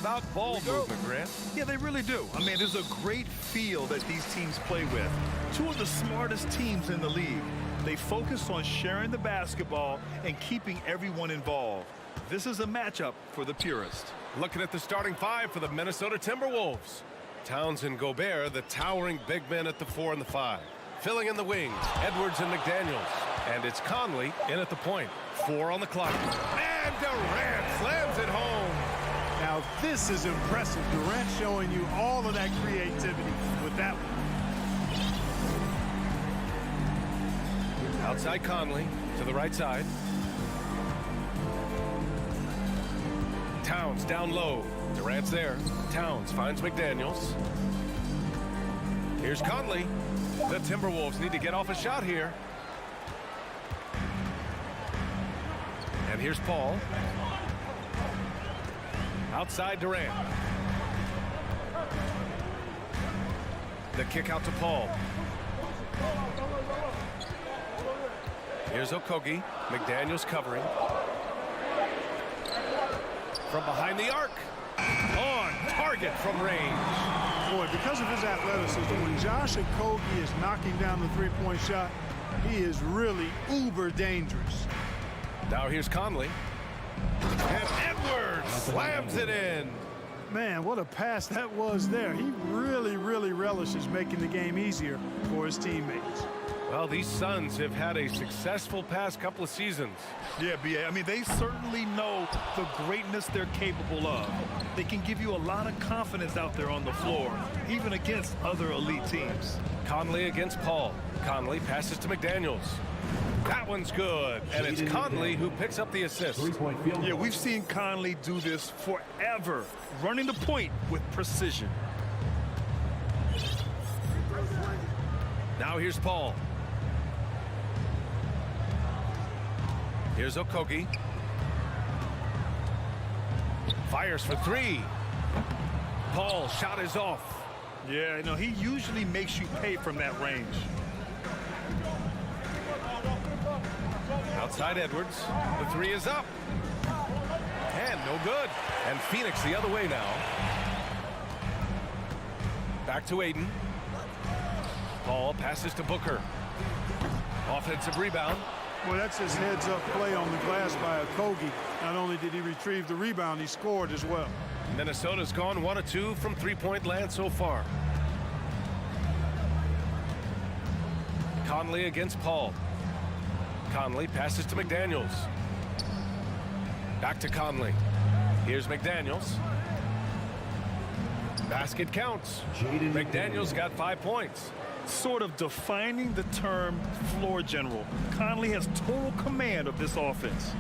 About ball movement, Grant. Yeah, they really do. I mean, there's a great feel that these teams play with. Two of the smartest teams in the league. They focus on sharing the basketball and keeping everyone involved. This is a matchup for the purist. Looking at the starting five for the Minnesota Timberwolves. Towns and Gobert, the towering big men at the 4 and the 5. Filling in the wings, Edwards and McDaniels. And it's Conley in at the point. 4 on the clock. And Durant slams it home. Now this is impressive. Durant showing you all of that creativity with that one. Outside Conley to the right side. Towns down low. Durant's there. Towns finds McDaniels. Here's Conley. The Timberwolves need to get off a shot here. And here's Paul. Outside Durant. The kick out to Paul. Here's Okogie. McDaniels covering. From behind the arc. On target from range. Boy, because of his athleticism, when Josh Okogie is knocking down the three-point shot, he is really uber dangerous. Now here's Conley. And Edwards slams it in. Man, what a pass that was there. He really relishes making the game easier for his teammates. Well, these Suns have had a successful past couple of seasons. Yeah, B.A. I mean, they certainly know the greatness they're capable of. They can give you a lot of confidence out there on the floor, even against other elite teams. Conley against Paul. Conley passes to McDaniels. That one's good, and it's Conley who picks up the assist. Yeah, we've seen Conley do this forever, running the point with precision. Now here's Paul. Here's Okogie. Fires for 3. Paul, shot is off. Yeah, you know, he usually makes you pay from that range. Outside Edwards. The 3 is up. And no good. And Phoenix the other way now. Back to Aiden. Paul passes to Booker. Offensive rebound. Well, that's his heads-up play on the glass by Okogie. Not only did he retrieve the rebound, he scored as well. Minnesota's gone 1 of 2 from three-point land so far. Conley against Paul. Conley passes to McDaniels. Back to Conley. Here's McDaniels. Basket counts. McDaniels got 5 points. Sort of defining the term floor general. Conley has total command of this offense.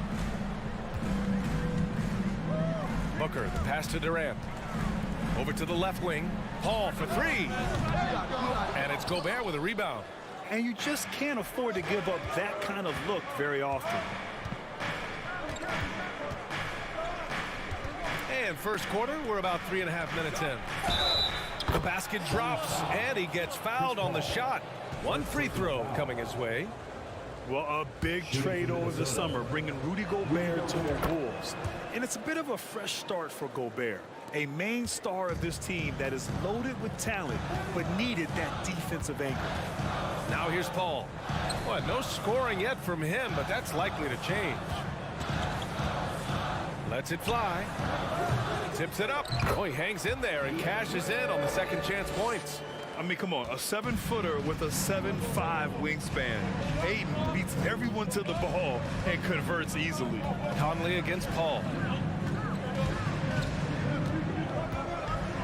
Booker, the pass to Durant. Over to the left wing. Paul for 3. And it's Gobert with a rebound. And you just can't afford to give up that kind of look very often. And first quarter, we're about 3.5 minutes in. The basket drops, and he gets fouled on the shot. 1 free throw coming his way. Well, a big trade over the summer, bringing Rudy Gobert to the Wolves. And it's a bit of a fresh start for Gobert, a main star of this team that is loaded with talent, but needed that defensive anchor. Now here's Paul. Well, no scoring yet from him, but that's likely to change. Lets it fly. Tips it up. Oh, he hangs in there and cashes in on the second chance points. I mean, come on, a 7-footer with a 7'5" wingspan. Aiden beats everyone to the ball and converts easily. Conley against Paul.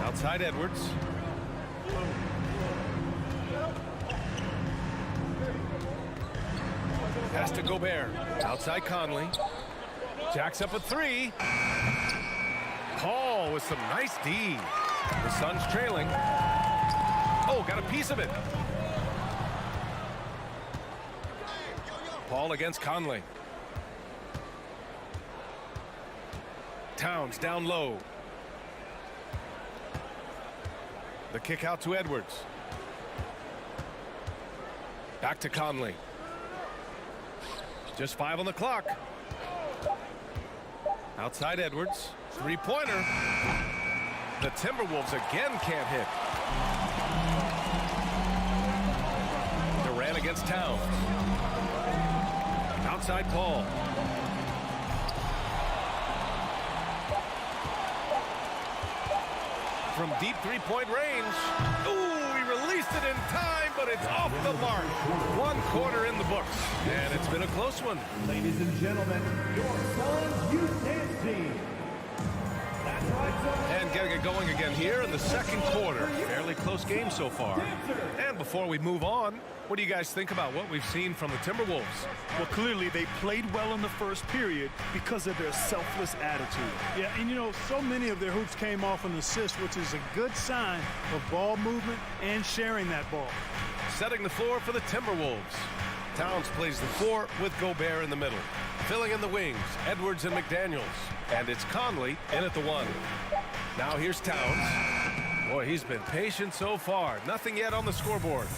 Outside Edwards. Pass to Gobert. Outside Conley. Jacks up a 3. Paul with some nice D. The Suns trailing. Oh, got a piece of it. Paul against Conley. Towns down low. The kick out to Edwards. Back to Conley. Just 5 on the clock. Outside Edwards. Three-pointer. The Timberwolves again can't hit. Durant against Towns. Outside Paul. From deep three-point range. Ooh, he released it in time, but it's off the mark. 1 quarter in the books, and it's been a close one. Ladies and gentlemen, your Suns Youth Dance Team. That's right, Suns. And getting it going again here in the second quarter. Fairly close game so far. And before we move on, what do you guys think about what we've seen from the Timberwolves? Well, clearly they played well in the first period because of their selfless attitude. Yeah, and you know, so many of their hoops came off an assist, which is a good sign of ball movement and sharing that ball. Setting the floor for the Timberwolves. Towns plays the 4 with Gobert in the middle. Filling in the wings, Edwards and McDaniels. And it's Conley in at the 1. Now here's Towns. Boy, he's been patient so far. Nothing yet on the scoreboard.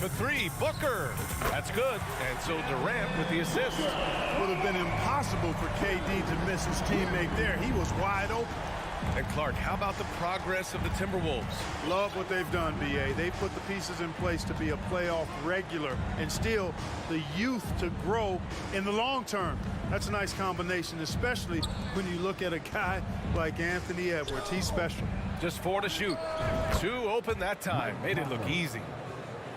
For 3, Booker. That's good. And so Durant with the assist. Would have been impossible for KD to miss his teammate there. He was wide open. And Clark, how about the progress of the Timberwolves? Love what they've done, B.A. They put the pieces in place to be a playoff regular and still the youth to grow in the long term. That's a nice combination, especially when you look at a guy like Anthony Edwards. He's special. Just 4 to shoot. 2 open that time. Made it look easy.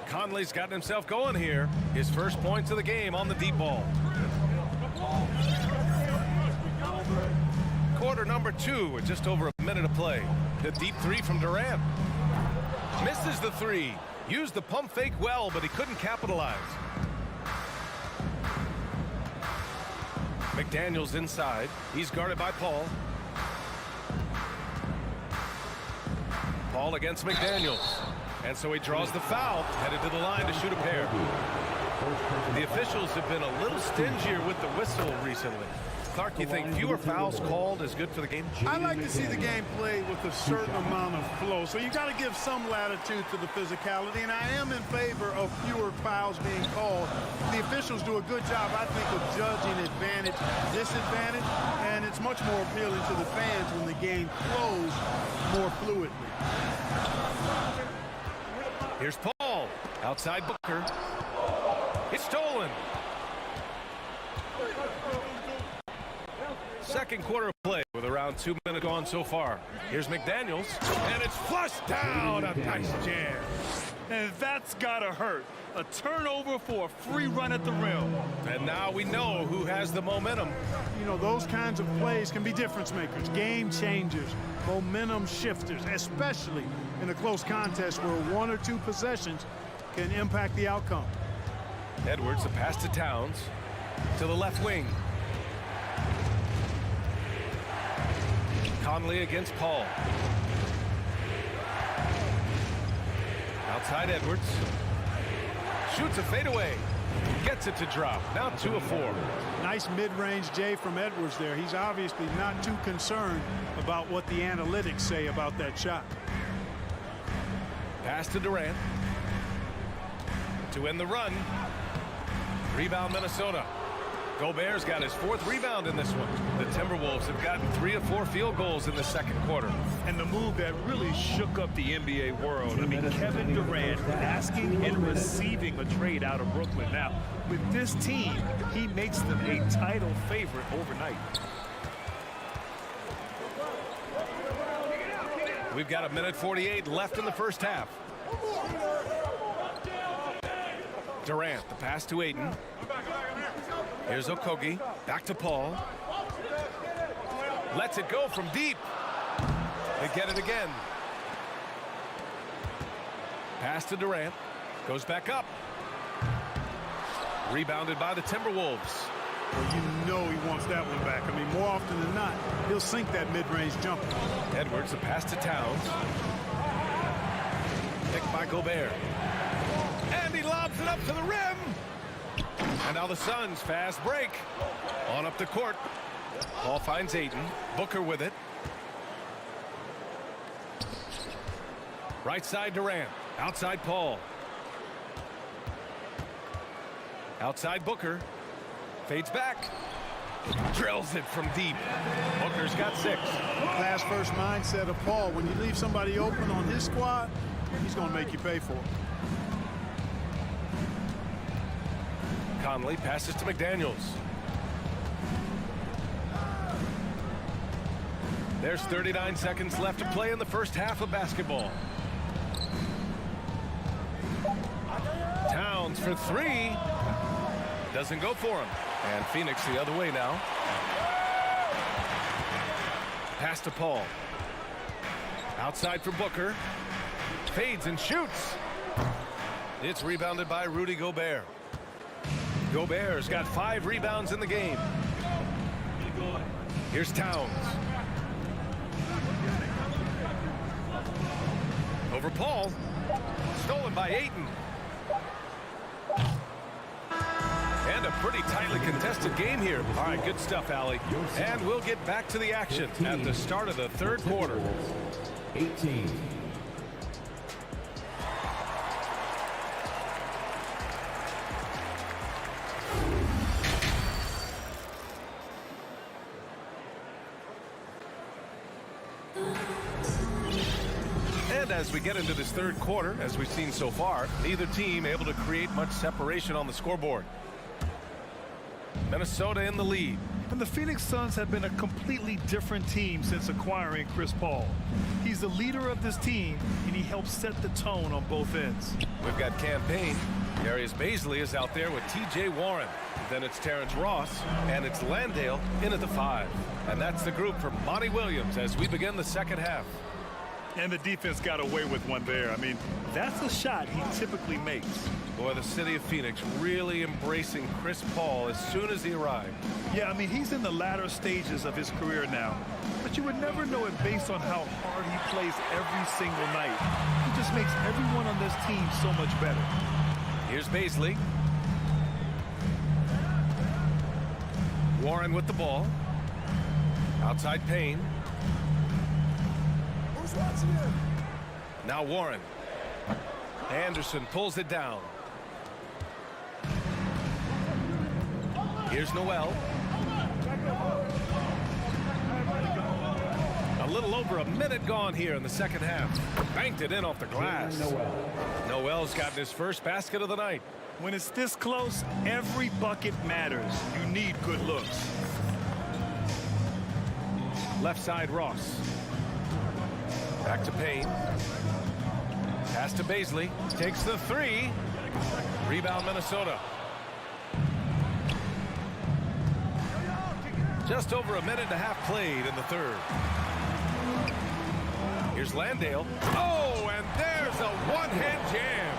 Conley's gotten himself going here. His first points of the game on the deep ball. Quarter number 2 with just over a minute of play. The deep 3 from Durant. Misses the 3. Used the pump fake well, but he couldn't capitalize. McDaniels inside. He's guarded by Paul. Paul against McDaniels. And so he draws the foul, headed to the line to shoot a pair. The officials have been a little stingier with the whistle recently. Clark, you think fewer fouls called is good for the game? I like to see the game played with a certain amount of flow. So you got to give some latitude to the physicality, and I am in favor of fewer fouls being called. The officials do a good job, I think, of judging advantage, disadvantage, and it's much more appealing to the fans when the game flows more fluidly. Here's Paul. Outside Booker. It's stolen. Second quarter of play with around 2 minutes gone so far. Here's McDaniels. And it's flushed down. A nice jam. And that's gotta hurt. A turnover for a free run at the rim. And now we know who has the momentum. You know, those kinds of plays can be difference makers, game changers, momentum shifters, especially in a close contest where 1 or 2 possessions can impact the outcome. Edwards, the pass to Towns. To the left wing. Conley against Paul. Outside Edwards. Shoots a fadeaway. Gets it to drop. Now 2 of 4. Nice mid-range J from Edwards there. He's obviously not too concerned about what the analytics say about that shot. Pass to Durant. To end the run. Rebound Minnesota. Gobert's got his 4th rebound in this one. The Timberwolves have gotten 3 of 4 field goals in the second quarter. And the move that really shook up the NBA world. I mean, Kevin Durant asking and receiving a trade out of Brooklyn. Now, with this team, he makes them a title favorite overnight. We've got 1:48 left in the first half. Durant, the pass to Ayton. Here's Okogie. Back to Paul. Lets it go from deep. They get it again. Pass to Durant. Goes back up. Rebounded by the Timberwolves. Well, you know he wants that one back. I mean, more often than not, he'll sink that mid-range jumper. Edwards, the pass to Towns. Picked by Gobert. And he lobs it up to the rim. And now the Suns fast break. On up the court. Ball finds Ayton. Booker with it. Right side Durant. Outside Paul. Outside Booker. Fades back. Drills it from deep. Booker's got 6. Pass first mindset of Paul. When you leave somebody open on his squad, he's going to make you pay for it. Conley passes to McDaniels. There's 39 seconds left to play in the first half of basketball. Towns for 3. Doesn't go for him. And Phoenix the other way now. Pass to Paul. Outside for Booker. Fades and shoots. It's rebounded by Rudy Gobert. Gobert's got 5 rebounds in the game. Here's Towns. Over Paul. Stolen by Ayton. And a pretty tightly contested game here. All right, good stuff, Allie. And we'll get back to the action at the start of the third quarter. 18. And as we get into this third quarter, as we've seen so far, neither team able to create much separation on the scoreboard. Minnesota in the lead. And the Phoenix Suns have been a completely different team since acquiring Chris Paul. He's the leader of this team, and he helps set the tone on both ends. We've got Campaign. Darius Baisley is out there with T.J. Warren. Then it's Terrence Ross, and it's Landale in at the 5. And that's the group for Monty Williams as we begin the second half. And the defense got away with one there. I mean, that's a shot he typically makes. Boy, the city of Phoenix really embracing Chris Paul as soon as he arrived. Yeah, I mean, he's in the latter stages of his career now. But you would never know it based on how hard he plays every single night. He just makes everyone on this team so much better. Here's Baisley. Warren with the ball. Outside Payne. Now Warren. Anderson pulls it down. Here's Noel. A little over a minute gone here in the second half. Banked it in off the glass. Noel's gotten his first basket of the night. When it's this close, every bucket matters. You need good looks. Left side Ross. Back to Payne. Pass to Baisley. Takes the 3. Rebound Minnesota. Just over a minute and a half played in the third. Here's Landale. Oh, and there's a one-hand jam.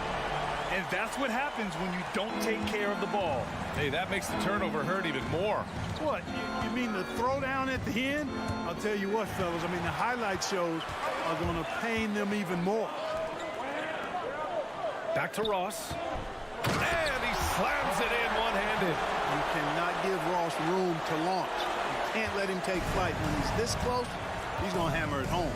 And that's what happens when you don't take care of the ball. Hey, that makes the turnover hurt even more. What, you mean the throwdown at the end? I'll tell you what, fellas, I mean, the highlight shows are going to pain them even more. Back to Ross. And he slams it in one-handed. You cannot give Ross room to launch. You can't let him take flight. When he's this close, he's going to hammer it home.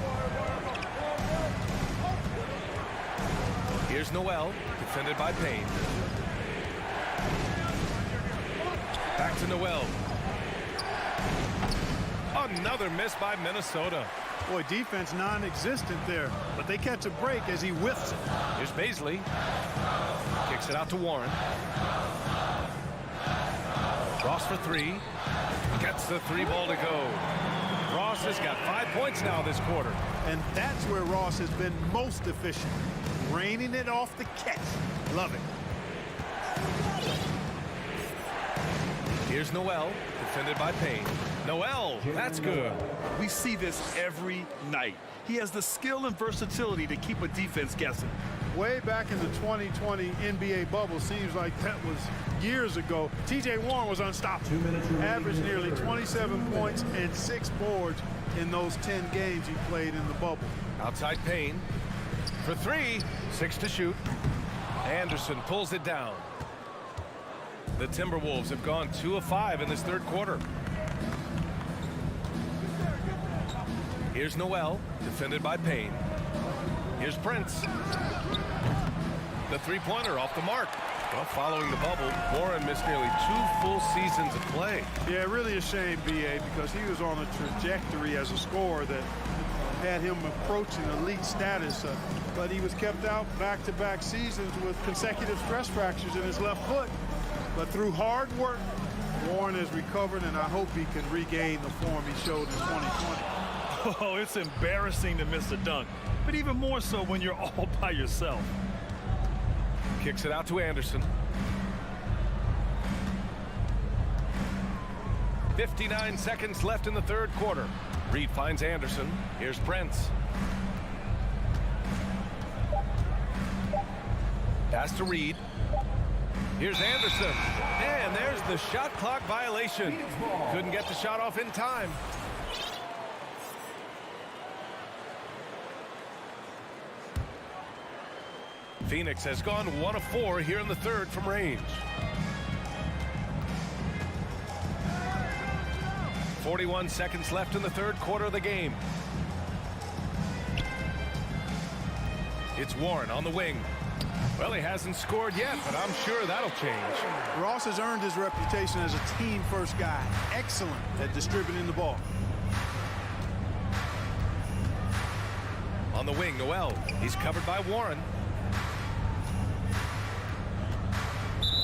Here's Noel, defended by Payne. Back to Noel. Another miss by Minnesota. Boy, defense non-existent there, but they catch a break as he whiffs it. Here's Baisley. Kicks it out to Warren. Ross for 3. Gets the 3 ball to go. Ross has got 5 points now this quarter. And that's where Ross has been most efficient. Raining it off the catch. Love it. Here's Noel, defended by Payne. Noel, that's good. We see this every night. He has the skill and versatility to keep a defense guessing. Way back in the 2020 NBA bubble, seems like that was years ago. T.J. Warren was unstoppable. Averaged nearly 27 points and 6 boards in those 10 games he played in the bubble. Outside Payne. For 3, 6 to shoot. Anderson pulls it down. The Timberwolves have gone 2 of 5 in this third quarter. Here's Noel, defended by Payne. Here's Prince. The three-pointer off the mark. Well, following the bubble, Warren missed nearly 2 full seasons of play. Yeah, really a shame, B.A., because he was on a trajectory as a scorer that had him approaching elite status, but he was kept out back-to-back seasons with consecutive stress fractures in his left foot. But through hard work, Warren has recovered, and I hope he can regain the form he showed in 2020. Oh, it's embarrassing to miss a dunk, but even more so when you're all by yourself. Kicks it out to Anderson. 59 seconds left in the third quarter. Reed finds Anderson. Here's Prince. Pass to Reed. Here's Anderson. And there's the shot clock violation. Couldn't get the shot off in time. Phoenix has gone 1 of 4 here in the third from range. 41 seconds left in the third quarter of the game. It's Warren on the wing. Well, he hasn't scored yet, but I'm sure that'll change. Ross has earned his reputation as a team-first guy. Excellent at distributing the ball. On the wing, Noel. He's covered by Warren.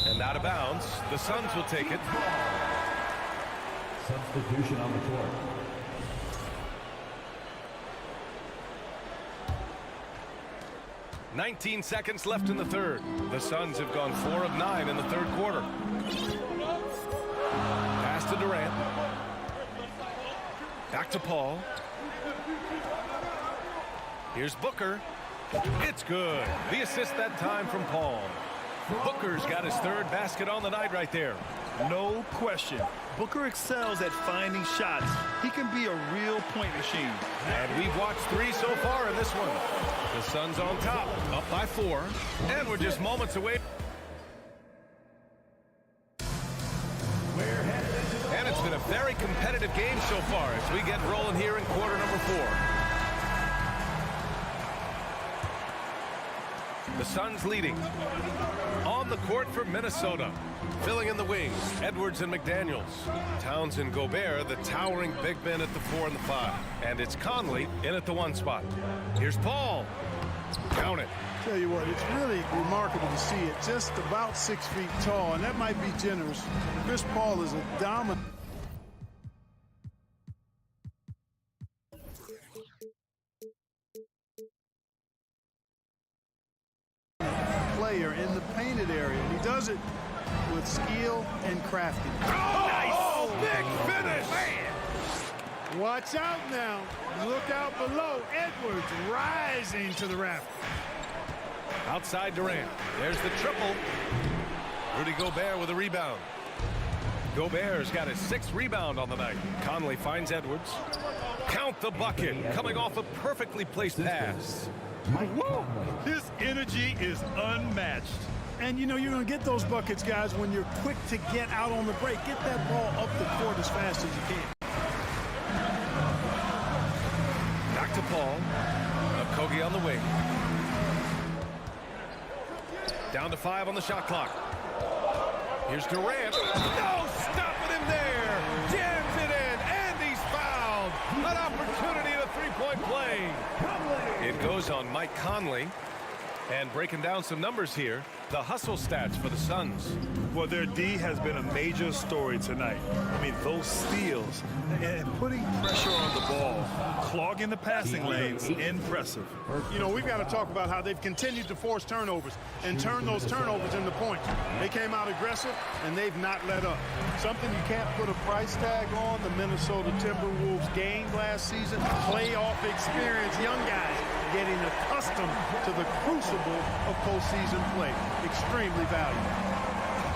And out of bounds. The Suns will take it. Substitution on the court. "19 seconds left in the third. The Suns have gone 4 of 9 in the third quarter. Pass to Durant. Back to Paul. Here's Booker. It's good. The assist that time from Paul. Booker's got his third basket on the night right there. No question. Booker excels at finding shots. He can be a real point machine. And we've watched 3 so far in this one. The Suns on top, up by 4. And we're just moments away. And it's been a very competitive game so far as we get rolling here in quarter number 4. The Suns leading. On the court for Minnesota. Filling in the wings, Edwards and McDaniels. Towns and Gobert, the towering big men at the 4 and the 5. And it's Conley in at the 1 spot. Here's Paul. Count it. Tell you what, it's really remarkable to see it. Just about 6 feet tall, and that might be generous. Chris Paul is a dominant player in the painted area. He does it with skill and crafty. Oh, big finish! Watch out now. Look out below. Edwards rising to the raft. Outside Durant. There's the triple. Rudy Gobert with a rebound. Gobert's got his 6th rebound on the night. Conley finds Edwards. Count the bucket. Coming off a perfectly placed pass. Woo! His energy is unmatched. And you know you're going to get those buckets, guys, when you're quick to get out on the break. Get that ball up the court as fast as you can. Back to Paul. Kogi on the wing. Down to 5 on the shot clock. Here's Durant. No, stopping him there. Jams it in, and he's fouled. An opportunity at a 3-point play. It goes on Mike Conley. And breaking down some numbers here, the hustle stats for the Suns. Well, their D has been a major story tonight. I mean, those steals and putting pressure on the ball, clogging the passing lanes, impressive. You know, we've got to talk about how they've continued to force turnovers and turn those turnovers into points. They came out aggressive, and they've not let up. Something you can't put a price tag on. The Minnesota Timberwolves gained last season. Playoff experience, young guys getting accustomed to the crucible of postseason play. Extremely valuable.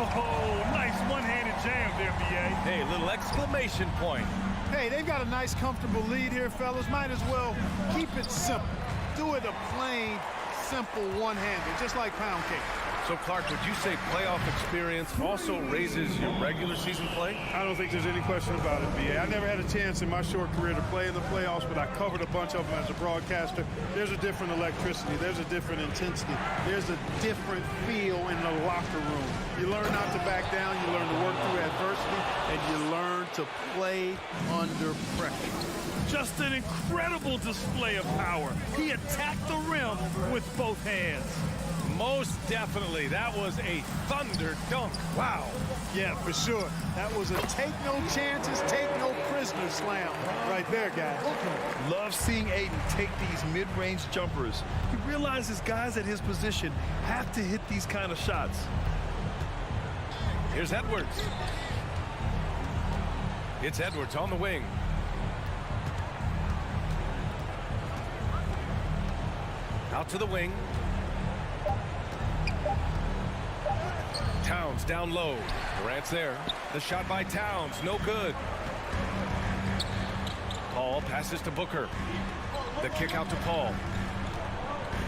Oh, nice one-handed jam there, B.A. Hey, little exclamation point. Hey, they've got a nice, comfortable lead here, fellas. Might as well keep it simple. Do it a plain, simple one-handed, just like pound cake. So, Clark, would you say playoff experience also raises your regular season play? I don't think there's any question about it, B.A. I never had a chance in my short career to play in the playoffs, but I covered a bunch of them as a broadcaster. There's a different electricity. There's a different intensity. There's a different feel in the locker room. You learn not to back down. You learn to work through adversity, and you learn to play under pressure. Just an incredible display of power. He attacked the rim with both hands. Most definitely. That was a thunder dunk. Wow. Yeah, for sure. That was a take no chances, take no prisoners slam right there, guys. Love seeing Aiden take these mid-range jumpers. He realizes guys at his position have to hit these kind of shots. Here's Edwards. It's Edwards on the wing. Out to the wing. Towns down low. Durant's there. The shot by Towns, no good. Paul passes to Booker. The kick out to Paul.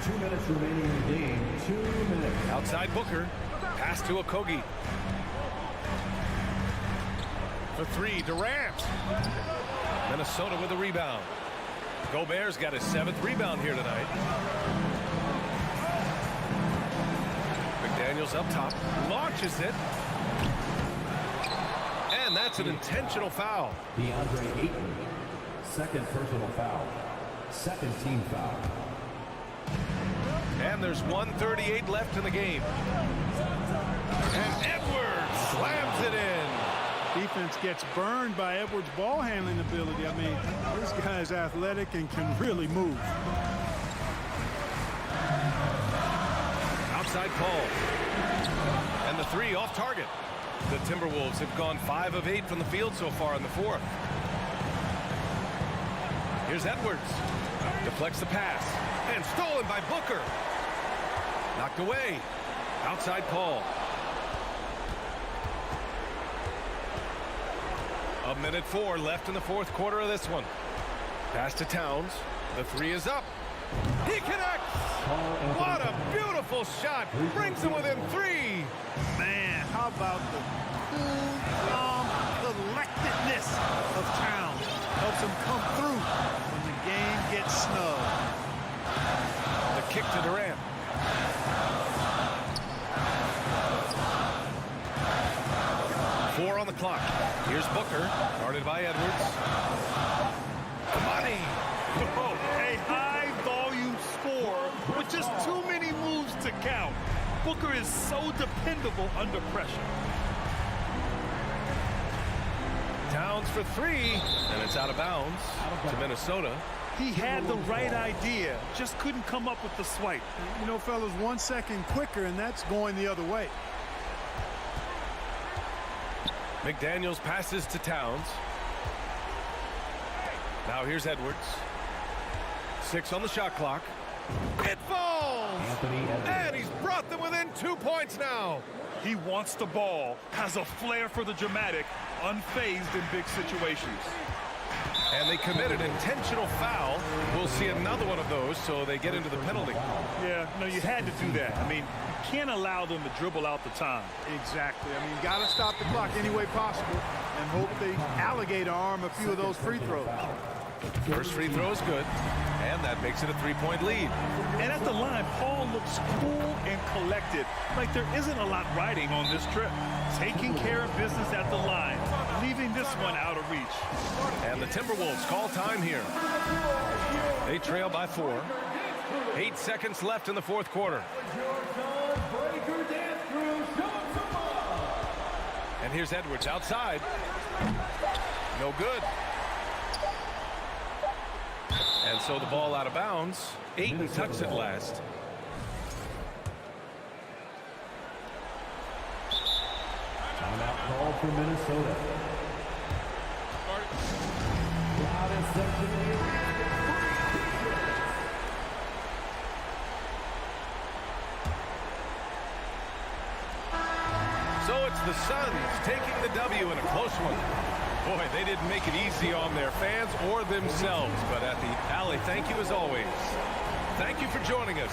2 minutes remaining in the game. 2 minutes. Outside Booker. Pass to Okogie. For three, Durant. Minnesota with a rebound. Gobert's got his 7th rebound here tonight. McDaniels up top, launches it. And that's an intentional foul. DeAndre Ayton, second personal foul. Second team foul. And there's 1:38 left in the game. And Edwards slams it in. Defense gets burned by Edwards' ball handling ability. I mean, this guy's athletic and can really move. Outside Paul. And the three off target. The Timberwolves have gone 5 of 8 from the field so far in the 4th. Here's Edwards. Deflects the pass. And stolen by Booker. Knocked away. Outside Paul. 1:04 left in the 4th quarter of this one. Pass to Towns. The three is up. He connects. What a beautiful shot. Brings him within 3. Man, how about the cool, calm collectedness of Towns. Helps him come through when the game gets snug. The kick to Durant. Four on the clock. Here's Booker, guarded by Edwards. Money. Oh, a high-volume score with just too many moves to count. Booker is so dependable under pressure. Towns for 3, and it's out of bounds to Minnesota. He had the right idea, just couldn't come up with the swipe. You know, fellas, 1 second quicker, and that's going the other way. McDaniels passes to Towns. Now here's Edwards. 6 on the shot clock. It falls! And he's brought them within 2 points now. He wants the ball, has a flair for the dramatic, unfazed in big situations. And they committed intentional foul. We'll see another one of those, so they get into the penalty. Yeah, no, you had to do that. I mean, you can't allow them to dribble out the time. Exactly. I mean, you got to stop the clock any way possible and hope they alligator arm a few of those free throws. First free throw is good, and that makes it a 3-point lead. And at the line, Paul looks cool and collected, like there isn't a lot riding on this trip. Taking care of business at the line, leaving this one out of reach. And the Timberwolves call time here. They trail by 4. 8 seconds left in the 4th quarter. And here's Edwards outside. No good. And so the ball out of bounds. Ayton tucks it last. Timeout call for Minnesota. So it's the Suns taking the W in a close one. Boy, they didn't make it easy on their fans or themselves. But at the alley, thank you as always. Thank you for joining us.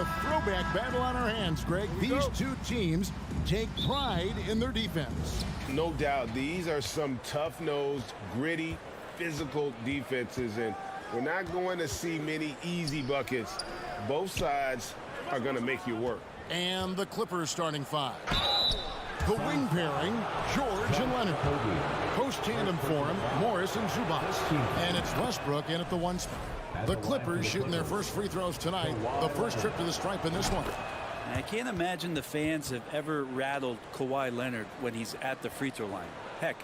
a throwback battle on our hands, Greg. These two teams take pride in their defense. No doubt, these are some tough-nosed, gritty, physical defenses, and we're not going to see many easy buckets. Both sides are going to make you work. And the Clippers starting five. The wing pairing, George and Leonard. Post tandem for him, Morris and Zubac. And it's Westbrook in at the one spot. The Clippers shooting their first free throws tonight. The first trip to the stripe in this one. I can't imagine the fans have ever rattled Kawhi Leonard when he's at the free throw line. Heck,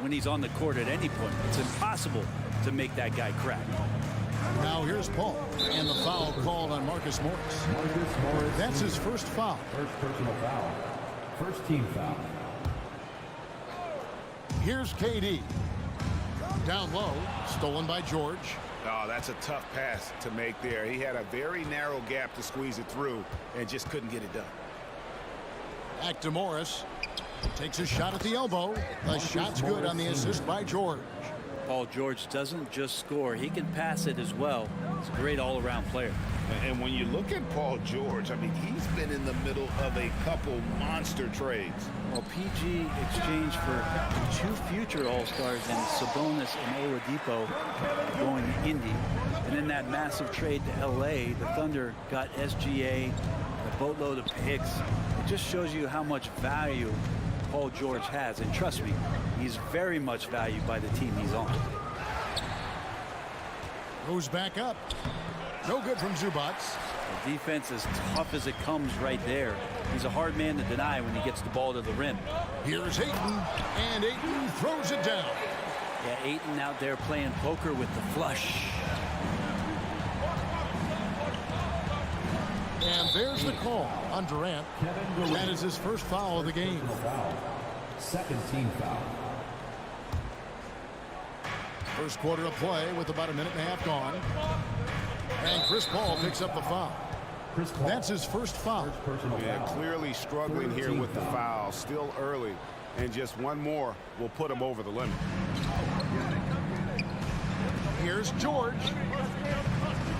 when he's on the court at any point, it's impossible to make that guy crack. Now here's Paul, and the foul called on Marcus Morris. That's his first foul. First personal foul. First team foul. Here's KD. Down low, stolen by George. Oh, that's a tough pass to make there. He had a very narrow gap to squeeze it through and just couldn't get it done. Back to Morris. Takes a shot at the elbow. The shot's good on the assist by George. Paul George doesn't just score, he can pass it as well. He's a great all-around player. And when you look at Paul George, I mean, he's been in the middle of a couple monster trades. Well, PG exchanged for two future All-Stars in Sabonis and Oladipo going to Indy. And in that massive trade to LA, the Thunder got SGA, a boatload of picks. It just shows you how much value Paul George has. And trust me, he's very much valued by the team he's on. Goes back up. No good from Zubac. The defense is tough as it comes right there. He's a hard man to deny when he gets the ball to the rim. Here's Ayton, and Ayton throws it down. Yeah, Ayton out there playing poker with the flush. And there's the call on Durant. That is his first foul of the game. Second team foul. First quarter of play with about a minute and a half gone. And Chris Paul picks up the foul. That's his first foul. Yeah, clearly struggling here with the foul. Still early. And just one more will put him over the limit. Here's George.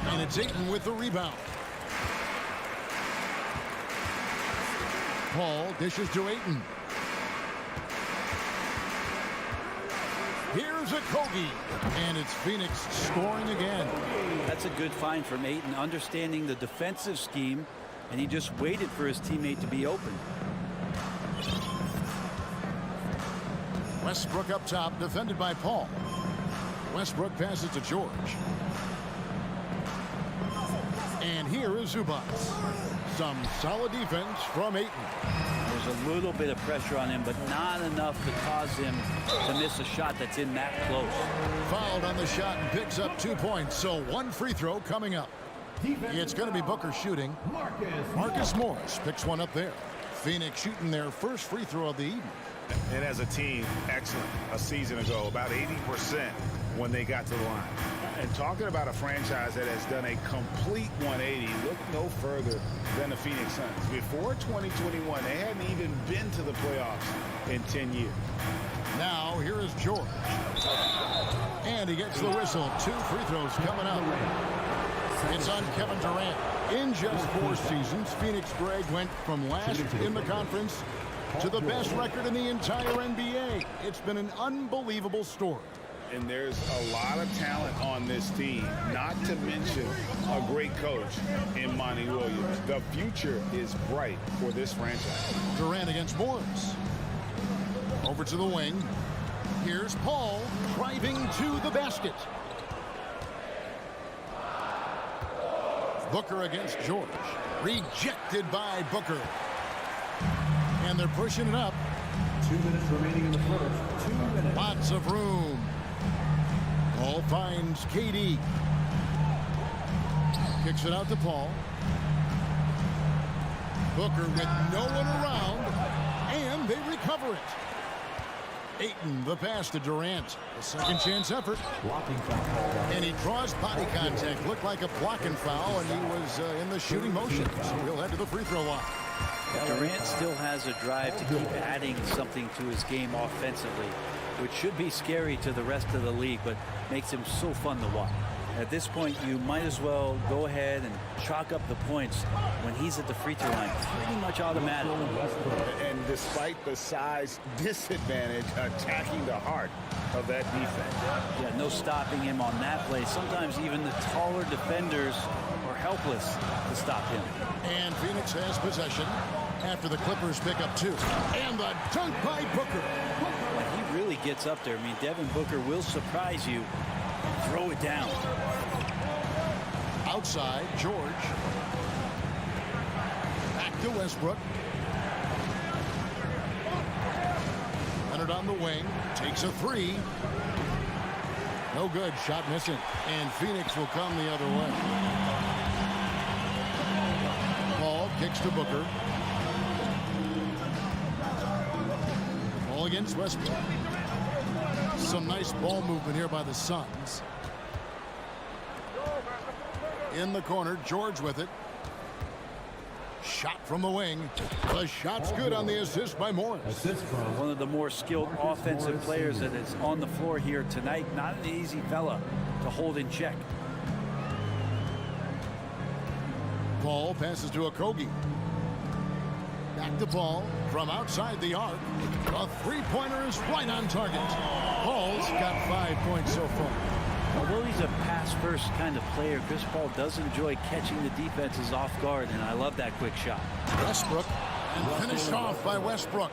And it's Ayton with the rebound. Paul dishes to Ayton. Here's a Kogi. And it's Phoenix scoring again. That's a good find from Ayton, understanding the defensive scheme, and he just waited for his teammate to be open. Westbrook up top, defended by Paul. Westbrook passes to George. And here is Zubac. Some solid defense from Ayton. There's a little bit of pressure on him, but not enough to cause him to miss a shot that's in that close. Fouled on the shot and picks up 2 points, so one free throw coming up. It's going to be Booker shooting. Marcus Morris picks one up there. Phoenix shooting their first free throw of the evening. And as a team, excellent. A season ago, about 80% when they got to the line. And talking about a franchise that has done a complete 180, look no further than the Phoenix Suns. Before 2021, they hadn't even been to the playoffs in 10 years. Now, here is George. And he gets the whistle. 2 free throws coming up. It's on Kevin Durant. In just 4 seasons, Phoenix Greg went from last in the conference to the best record in the entire NBA. It's been an unbelievable story. And there's a lot of talent on this team, not to mention a great coach in Monty Williams. The future is bright for this franchise. Durant against Morris. Over to the wing. Here's Paul driving to the basket. Booker against George. Rejected by Booker. And they're pushing it up. 2 minutes remaining in the first. 2 minutes. Lots of room. Paul finds KD. Kicks it out to Paul. Booker with no one around. And they recover it. Ayton, the pass to Durant. A second chance effort. Blocking foul. And he draws body contact. Looked like a blocking foul, and he was in the shooting motion. So he'll head to the free throw line. Durant still has a drive to keep adding something to his game offensively, which should be scary to the rest of the league, but makes him so fun to watch. At this point, you might as well go ahead and chalk up the points when he's at the free throw line. Pretty much automatic. And despite the size disadvantage, attacking the heart of that defense. Yeah, no stopping him on that play. Sometimes even the taller defenders are helpless to stop him. And Phoenix has possession after the Clippers pick up 2. And the dunk by Booker. When he really gets up there, I mean, Devin Booker will surprise you. Throw it down. Outside, George. Back to Westbrook. Leonard on the wing. Takes a 3. No good. Shot missing. And Phoenix will come the other way. Paul kicks to Booker. Ball against Westbrook. Some nice ball movement here by the Suns. In the corner, George with it. Shot from the wing. The shot's good on the assist by Morris. One of the more skilled offensive players that is on the floor here tonight. Not an easy fella to hold in check. Paul passes to Okogie. Back to Paul from outside the arc. The three-pointer is right on target. Paul's got 5 points so far. Although he's a pass-first kind of player, Chris Paul does enjoy catching the defenses off guard, and I love that quick shot. Westbrook, and finished off by Westbrook.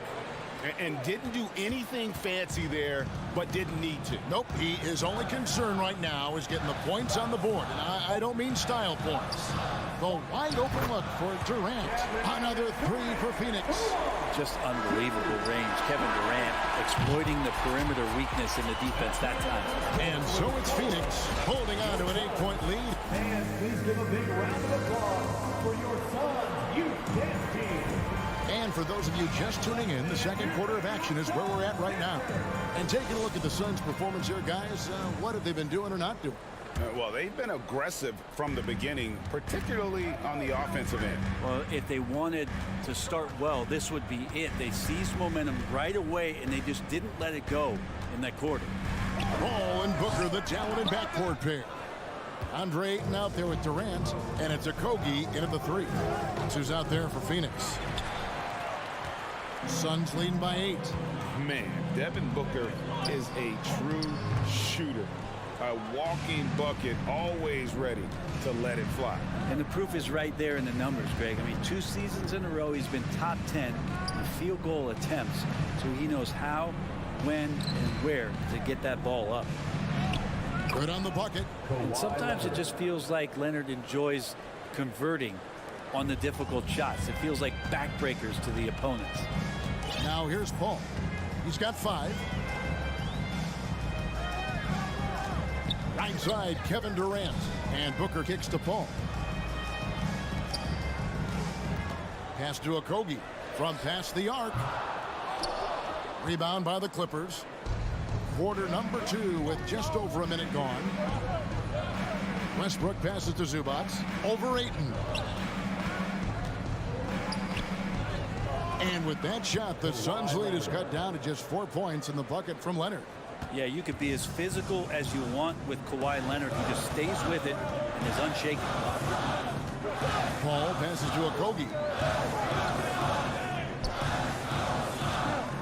And didn't do anything fancy there, but didn't need to. Nope, his only concern right now is getting the points on the board. And I don't mean style points. The wide open look for Durant. Another 3 for Phoenix. Just unbelievable range. Kevin Durant exploiting the perimeter weakness in the defense that time. And so it's Phoenix holding on to an 8-point lead. And please give a big round of applause for your Suns Youth Dance Team. And for those of you just tuning in, the second quarter of action is where we're at right now. And taking a look at the Suns' performance here, guys, what have they been doing or not doing? Well, they've been aggressive from the beginning, particularly on the offensive end. Well, if they wanted to start well, this would be it. They seized momentum right away, and they just didn't let it go in that quarter. Paul and Booker, the talented backcourt pair. Andre Ayton out there with Durant, and it's Okogie in at the 3. That's who's out there for Phoenix. Suns leading by 8. Man, Devin Booker is a true shooter. A walking bucket, always ready to let it fly. And the proof is right there in the numbers, Greg. I mean, 2 seasons in a row, he's been top 10 in field goal attempts. So he knows how, when, and where to get that ball up. Good on the bucket. And sometimes it just feels like Leonard enjoys converting on the difficult shots. It feels like backbreakers to the opponents. Now here's Paul. He's got 5. Right side, Kevin Durant. And Booker kicks to Paul. Pass to Okogie from past the arc. Rebound by the Clippers. Quarter number 2 with just over a minute gone. Westbrook passes to Zubac. Over Ayton. And with that shot, the Suns' lead is cut down to just 4 points in the bucket from Leonard. Yeah, you could be as physical as you want with Kawhi Leonard. He just stays with it and is unshaken. Paul passes to Okogie.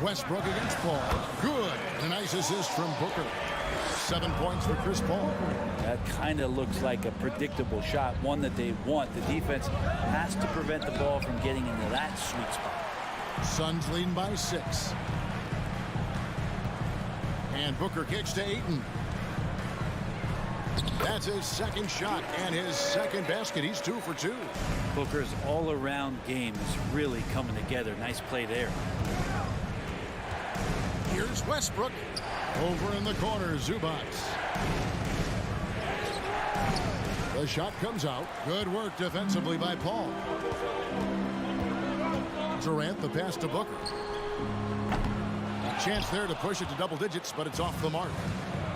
Westbrook against Paul. Good. A nice assist from Booker. 7 points for Chris Paul. That kind of looks like a predictable shot, one that they want. The defense has to prevent the ball from getting into that sweet spot. Suns leading by 6. And Booker kicks to Ayton. That's his second shot and his second basket. He's 2 for 2. Booker's all-around game is really coming together. Nice play there. Here's Westbrook. Over in the corner, Zubac. The shot comes out. Good work defensively by Paul. Durant, the pass to Booker. Chance there to push it to double digits, but it's off the mark.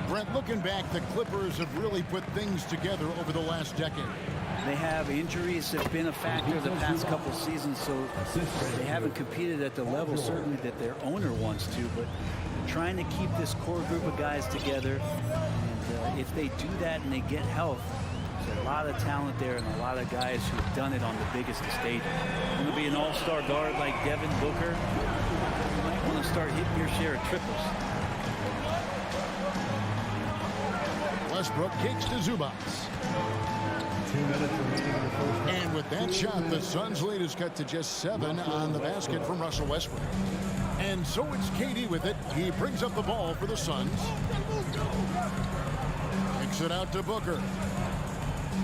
Brent, looking back, the Clippers have really put things together over the last decade. They have injuries have been a factor the past couple seasons, so they haven't competed at the level certainly that their owner wants to, but trying to keep this core group of guys together and if they do that and they get health, there's a lot of talent there and a lot of guys who've done it on the biggest of stages. Going to be an all-star guard like Devin Booker. You might want to start hitting your share of triples. Westbrook kicks to Zubats. 2 minutes remaining in the first half. And with that shot, the Suns' lead is cut to just 7 on the basket from Russell Westbrook. And so it's KD with it. He brings up the ball for the Suns. Kicks it out to Booker.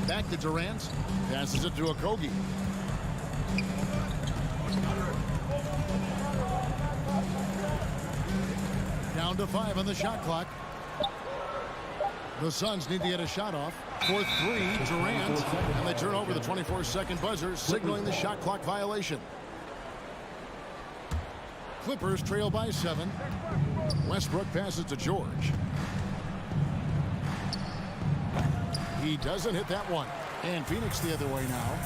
Back to Durant. Passes it to Okogie. Down to 5 on the shot clock. The Suns need to get a shot off. 4-3, Durant. And they turn over the 24-second buzzer, signaling the shot clock violation. Clippers trail by 7. Westbrook passes to George. He doesn't hit that one. And Phoenix the other way now.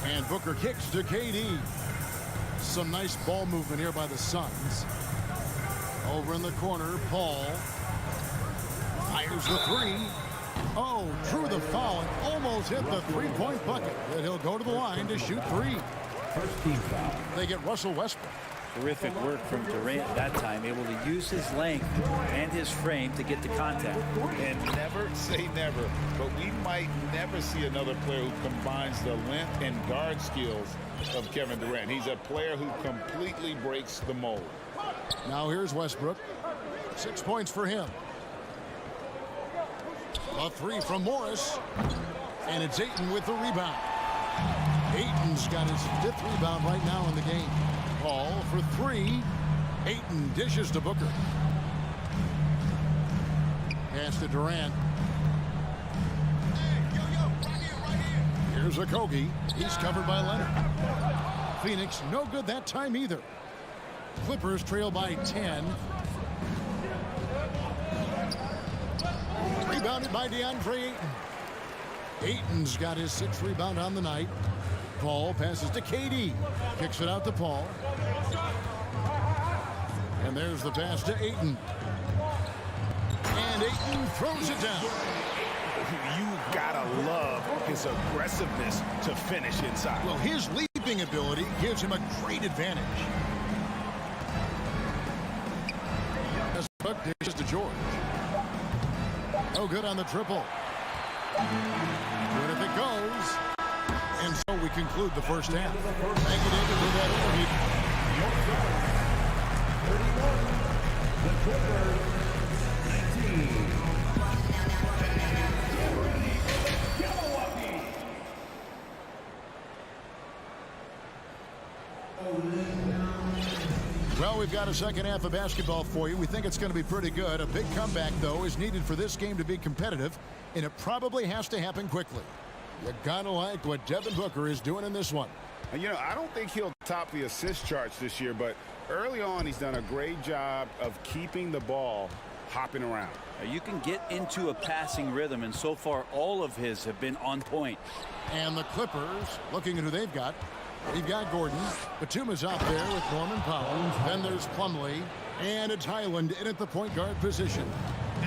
And Booker kicks to KD. Some nice ball movement here by the Suns. Over in the corner, Paul. Fires the 3. Oh, drew the foul and almost hit the three-point bucket. But he'll go to the line to shoot 3. First team foul. They get Russell Westbrook. Terrific work from Durant that time, able to use his length and his frame to get to contact. And never say never, but we might never see another player who combines the length and guard skills of Kevin Durant. He's a player who completely breaks the mold. Now here's Westbrook. 6 points for him. A 3 from Morris. And it's Ayton with the rebound. Ayton's got his 5th rebound right now in the game. Paul for 3. Ayton dishes to Booker. Pass to Durant. Here's Okogie. He's covered by Leonard. Phoenix no good that time either. Clippers trail by 10. Rebounded by DeAndre Ayton. Ayton's got his 6th rebound on the night. Paul passes to KD. Kicks it out to Paul. And there's the pass to Ayton. And Ayton throws it down. You gotta love his aggressiveness to finish inside. Well, his leaping ability gives him a great advantage. Westbrook dishes to George. No good on the triple. Good if it goes. And so we conclude the first half. Thank you, David, for that overview. The Clippers, 19. Well, we've got a second half of basketball for you. We think it's going to be pretty good. A big comeback, though, is needed for this game to be competitive, and it probably has to happen quickly. You gotta like what Devin Booker is doing in this one. And, you know, I don't think he'll top the assist charts this year, but early on he's done a great job of keeping the ball hopping around. You can get into a passing rhythm, and so far all of his have been on point. And the Clippers, looking at who they've got. They've got Gordon. Batuma's out there with Norman Powell. Then there's Plumlee. And it's Highland in at the point guard position.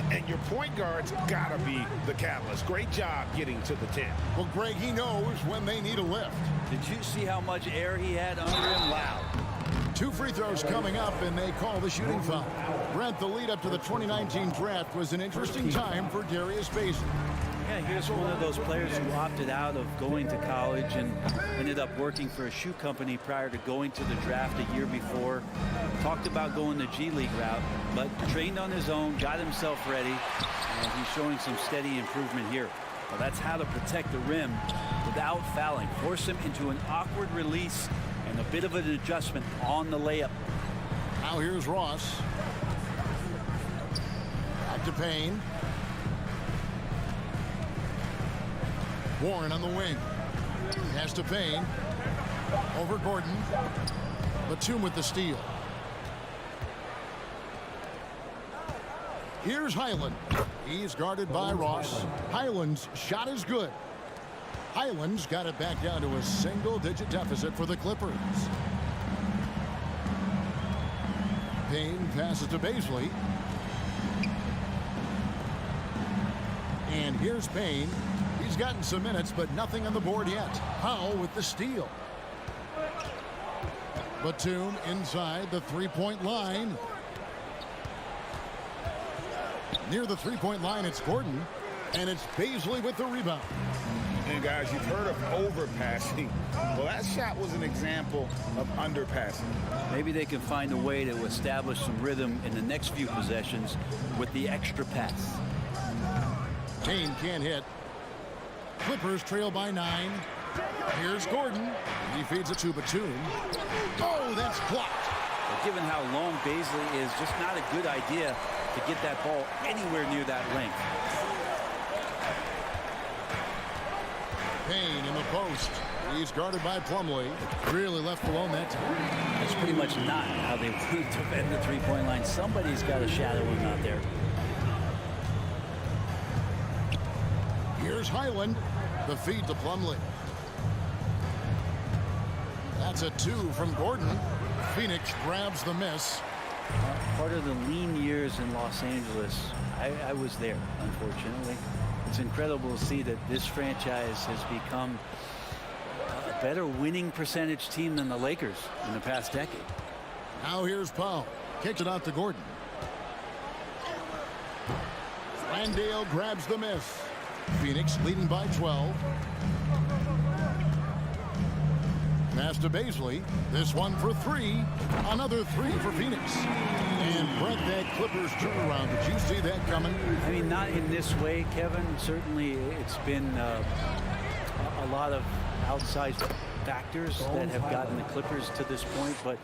And your point guard's gotta be the catalyst. Great job getting to the 10. Well, Greg, he knows when they need a lift. Did you see how much air he had under him? Wow. 2 free throws coming up, and they call the shooting foul. Brent, the lead up to the 2019 draft was an interesting time for Darius Bazley. Yeah, here's one of those players who opted out of going to college and ended up working for a shoe company prior to going to the draft a year before. Talked about going the G League route, but trained on his own, got himself ready, and he's showing some steady improvement here. Well, that's how to protect the rim without fouling. Force him into an awkward release and a bit of an adjustment on the layup. Now here's Ross. Back to Payne. Warren on the wing. Pass to Payne. Over Gordon. Batum with the steal. Here's Highland. He's guarded by Ross. Highland's shot is good. Highland's got it back down to a single-digit deficit for the Clippers. Payne passes to Bazley. Here's Payne. He's gotten some minutes, but nothing on the board yet. Powell with the steal. Batum inside the three-point line. Near the three-point line, it's Gordon, and it's Bazley with the rebound. And guys, you've heard of overpassing. Well, that shot was an example of underpassing. Maybe they can find a way to establish some rhythm in the next few possessions with the extra pass. Payne can't hit. Clippers trail by 9. Here's Gordon. He feeds it to Batum. Oh, that's blocked. But given how long Bazley is, just not a good idea to get that ball anywhere near that length. Payne in the post. He's guarded by Plumlee. Really left alone that time. That's pretty much not how they would defend the three-point line. Somebody's got to shadow him out there. Here's Highland. The feed to Plumlee. That's a 2 from Gordon. Phoenix grabs the miss. Part of the lean years in Los Angeles, I was there, unfortunately. It's incredible to see that this franchise has become a better winning percentage team than the Lakers in the past decade. Now here's Powell. Kicks it out to Gordon. Landale grabs the miss. Phoenix leading by 12. Pass to Bazley. This one for 3. Another 3 for Phoenix. And Brett, that Clippers turnaround. Did you see that coming? I mean, not in this way, Kevin. Certainly, it's been a lot of outside factors that have gotten the Clippers to this point. But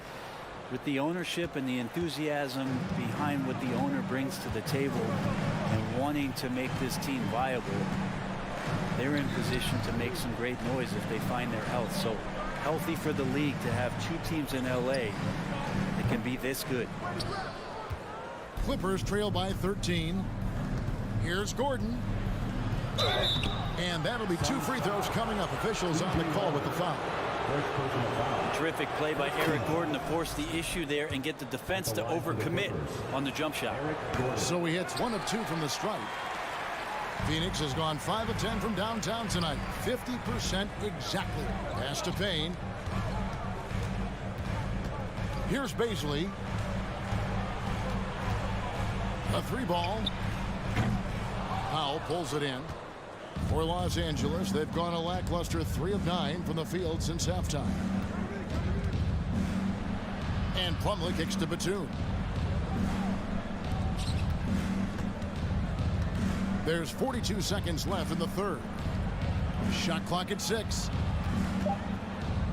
with the ownership and the enthusiasm behind what the owner brings to the table and wanting to make this team viable, they're in position to make some great noise if they find their health. So healthy for the league to have 2 teams in LA that can be this good. Clippers trail by 13. Here's Gordon. And that'll be 2 free throws coming up. Officials on the call with the foul. Terrific play by Eric Gordon to force the issue there and get the defense to overcommit on the jump shot. So he hits 1 of 2 from the stripe. Phoenix has gone 5 of 10 from downtown tonight. 50% exactly. Pass to Payne. Here's Bazley. A 3-ball. Powell pulls it in. For Los Angeles, they've gone a lackluster 3 of 9 from the field since halftime. And Plumlee kicks to Batum. There's 42 seconds left in the third. Shot clock at 6.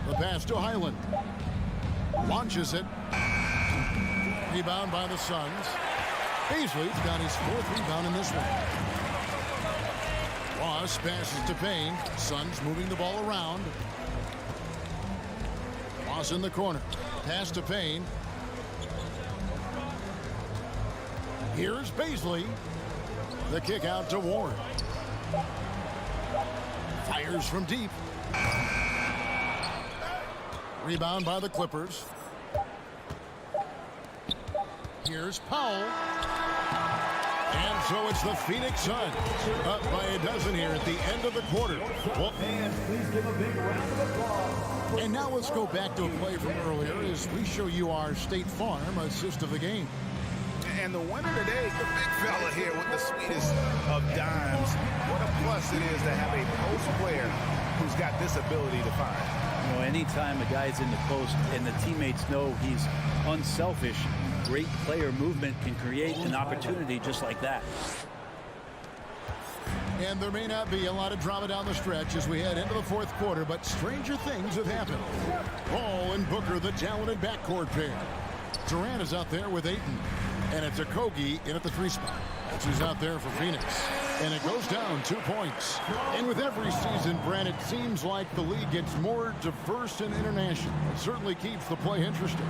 The pass to Highland. Launches it. Rebound by the Suns. Bazley's got his 4th rebound in this one. Ross passes to Payne. Suns moving the ball around. Ross in the corner. Pass to Payne. Here's Bazley. The kick out to Warren. Fires from deep. Rebound by the Clippers. Here's Powell. And so it's the Phoenix Suns up by a dozen here at the end of the quarter. And now let's go back to a play from earlier as we show you our State Farm assist of the game. And the winner today, the big fella here with the sweetest of dimes. What a plus it is to have a post player who's got this ability to find. You know, anytime a guy's in the post and the teammates know he's unselfish, great player movement can create an opportunity just like that. And there may not be a lot of drama down the stretch as we head into the 4th quarter, but stranger things have happened. Ball and Booker, the talented backcourt pair. Durant is out there with Ayton. And it's Okogie in at the 3 spot. That's who's out there for Phoenix. And it goes down 2 points. And with every season, Brad, it seems like the league gets more diverse and international. It certainly keeps the play interesting.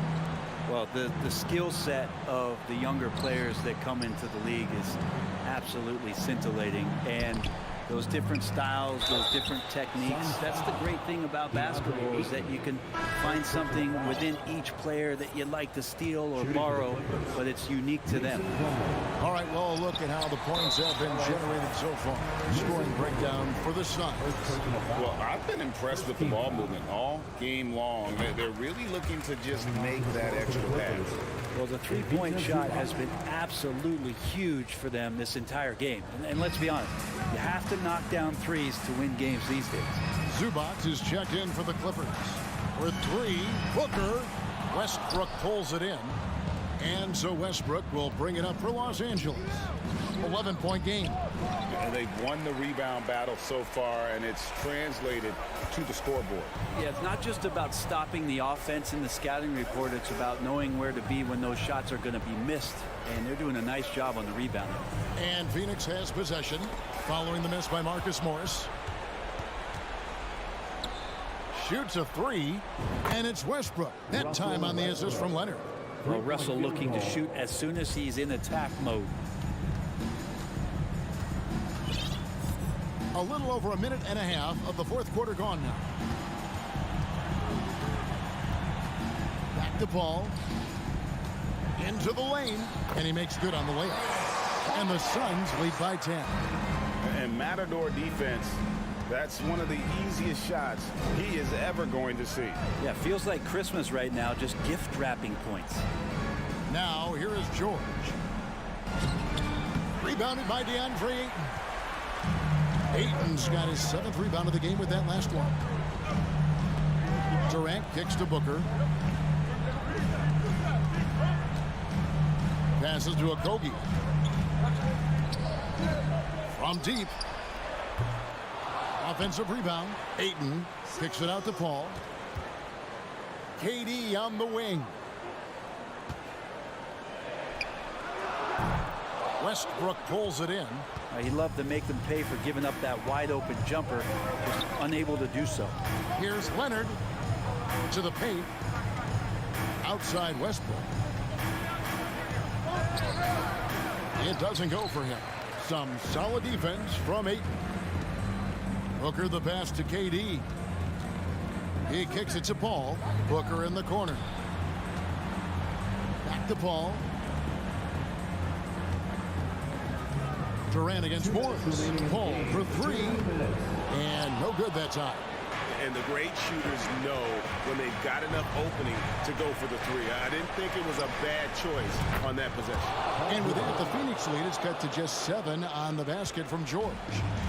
Well, the skill set of the younger players that come into the league is absolutely scintillating. And those different styles, those different techniques. That's the great thing about basketball, is that you can find something within each player that you'd like to steal or borrow, but it's unique to them. All right, well, look at how the points have been generated so far. Scoring breakdown for the Suns. Well, I've been impressed with the ball movement all game long. They're really looking to just make that extra pass. Well, the three-point shot has been absolutely huge for them this entire game. And let's be honest, you have to knock down threes to win games these days. Zubac is checked in for the Clippers. For three, Booker. Westbrook pulls it in. And so Westbrook will bring it up for Los Angeles. 11-point game. And they've won the rebound battle so far, and it's translated to the scoreboard. Yeah, it's not just about stopping the offense in the scouting report. It's about knowing where to be when those shots are going to be missed. And they're doing a nice job on the rebound. And Phoenix has possession following the miss by Marcus Morris. Shoots a three, and it's Westbrook. That time on the assist from Leonard. Well, Russell looking to shoot as soon as he's in attack mode. A little over a minute and a half of the fourth quarter gone now. Back to Paul. Into the lane, and he makes good on the layup. And the Suns lead by 10. And Matador defense, that's one of the easiest shots he is ever going to see. Yeah, feels like Christmas right now, just gift wrapping points. Now, here is George. Rebounded by DeAndre Ayton. Ayton's got his 7th rebound of the game with that last one. Durant kicks to Booker. Passes to Okogie. From deep. Offensive rebound. Ayton kicks it out to Paul. KD on the wing. Westbrook pulls it in. He'd love to make them pay for giving up that wide open jumper, just unable to do so. Here's Leonard to the paint. Outside Westbrook. It doesn't go for him. Some solid defense from Ayton. Booker the pass to KD. He kicks it to Paul. Booker in the corner. Back to Paul. Durant against Morris. Paul for three. And no good that time. And the great shooters know when they've got enough opening to go for the three. I didn't think it was a bad choice on that possession. And with that, the Phoenix lead is cut to just 7 on the basket from George.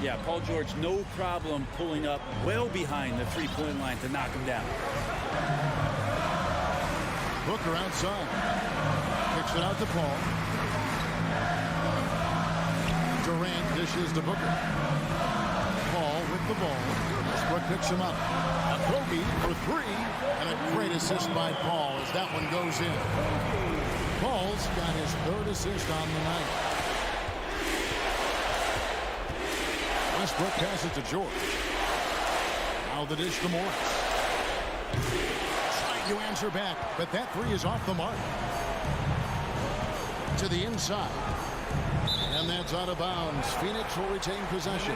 Yeah, Paul George, no problem pulling up well behind the three-point line to knock him down. Booker outside. Kicks it out to Paul. Durant dishes to Booker. Paul with the ball. Westbrook picks him up. Okogie for three. And a great assist by Paul as that one goes in. Paul's got his 3rd assist on the night. Westbrook passes to George. Now the dish to Morris. Trying to answer back, but that three is off the mark. To the inside. And that's out of bounds. Phoenix will retain possession.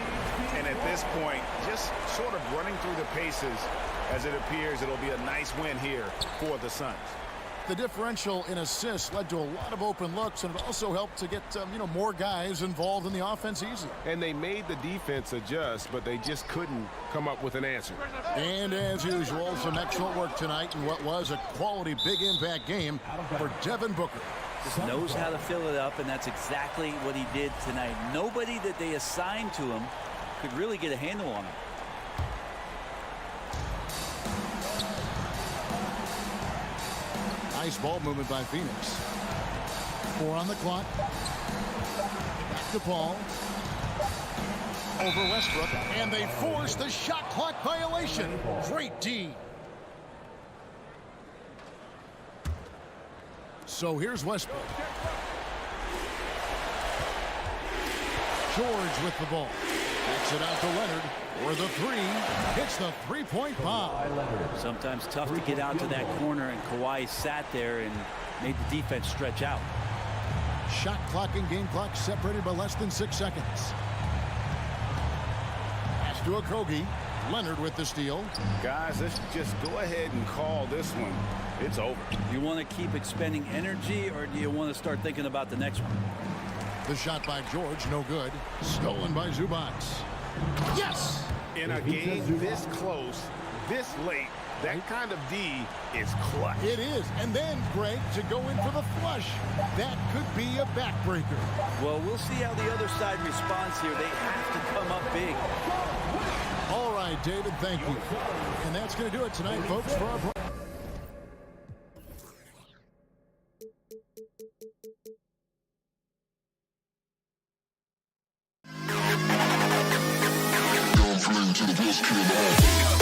And at this point, just sort of running through the paces, as it appears it'll be a nice win here for the Suns. The differential in assists led to a lot of open looks, and it also helped to get more guys involved in the offense easy. And they made the defense adjust, but they just couldn't come up with an answer. And as usual, some excellent work tonight in what was a quality big impact game for Devin Booker. Just knows how to fill it up, and that's exactly what he did tonight. Nobody that they assigned to him could really get a handle on him. Nice ball movement by Phoenix. 4 on the clock. Back to Paul. Over Westbrook, and they force the shot clock violation. Great D. So here's Westbrook. George with the ball. Backs it out to Leonard for the three. Hits the three-point bomb. Sometimes tough to get out to that corner, and Kawhi sat there and made the defense stretch out. Shot clock and game clock separated by less than 6 seconds. to Okogie. Leonard with the steal. Guys, let's just go ahead and call this one. It's over. You want to keep expending energy, or do you want to start thinking about the next one? The shot by George, no good. Stolen by Zubac. Yes! In a game this close, this late, that kind of D is clutch. It is. And then, Greg, to go in for the flush. That could be a backbreaker. Well, we'll see how the other side responds here. They have to come up big. All right, David, thank you. And that's going to do it tonight, folks, for our... To the best kid in the hall.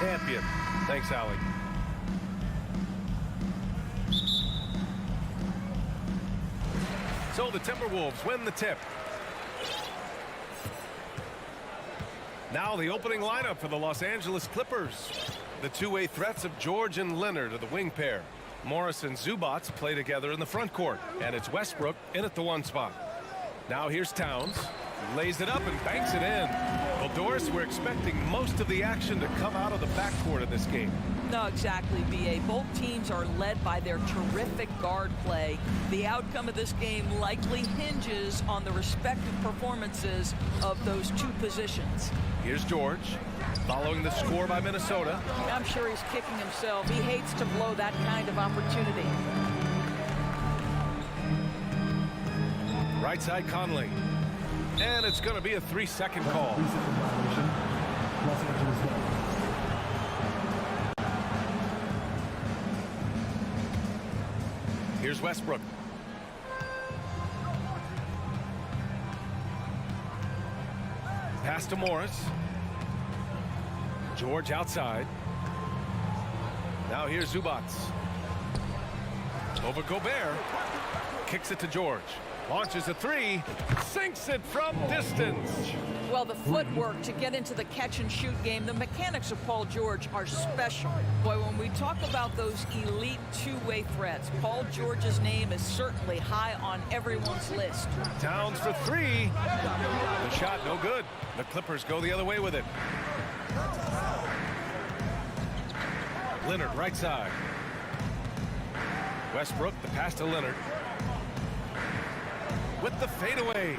Champion. Thanks, Allie. So the Timberwolves win the tip. Now the opening lineup for the Los Angeles Clippers. The two-way threats of George and Leonard are the wing pair. Morris and Zubats play together in the front court, and it's Westbrook in at the one spot. Now here's Towns. Lays it up and banks it in. Well, Doris, we're expecting most of the action to come out of the backcourt of this game. No, exactly, B.A. Both teams are led by their terrific guard play. The outcome of this game likely hinges on the respective performances of those two positions. Here's George, following the score by Minnesota. I'm sure he's kicking himself. He hates to blow that kind of opportunity. Right side Conley. And it's going to be a 3-second call. Here's Westbrook. Pass to Morris. George outside. Now here's Zubats. Over Gobert. Kicks it to George. Launches a three, sinks it from distance. Well, the footwork to get into the catch-and-shoot game, the mechanics of Paul George are special. Boy, when we talk about those elite two-way threats, Paul George's name is certainly high on everyone's list. Towns for three. The shot no good. The Clippers go the other way with it. Leonard right side. Westbrook, the pass to Leonard. With the fadeaway.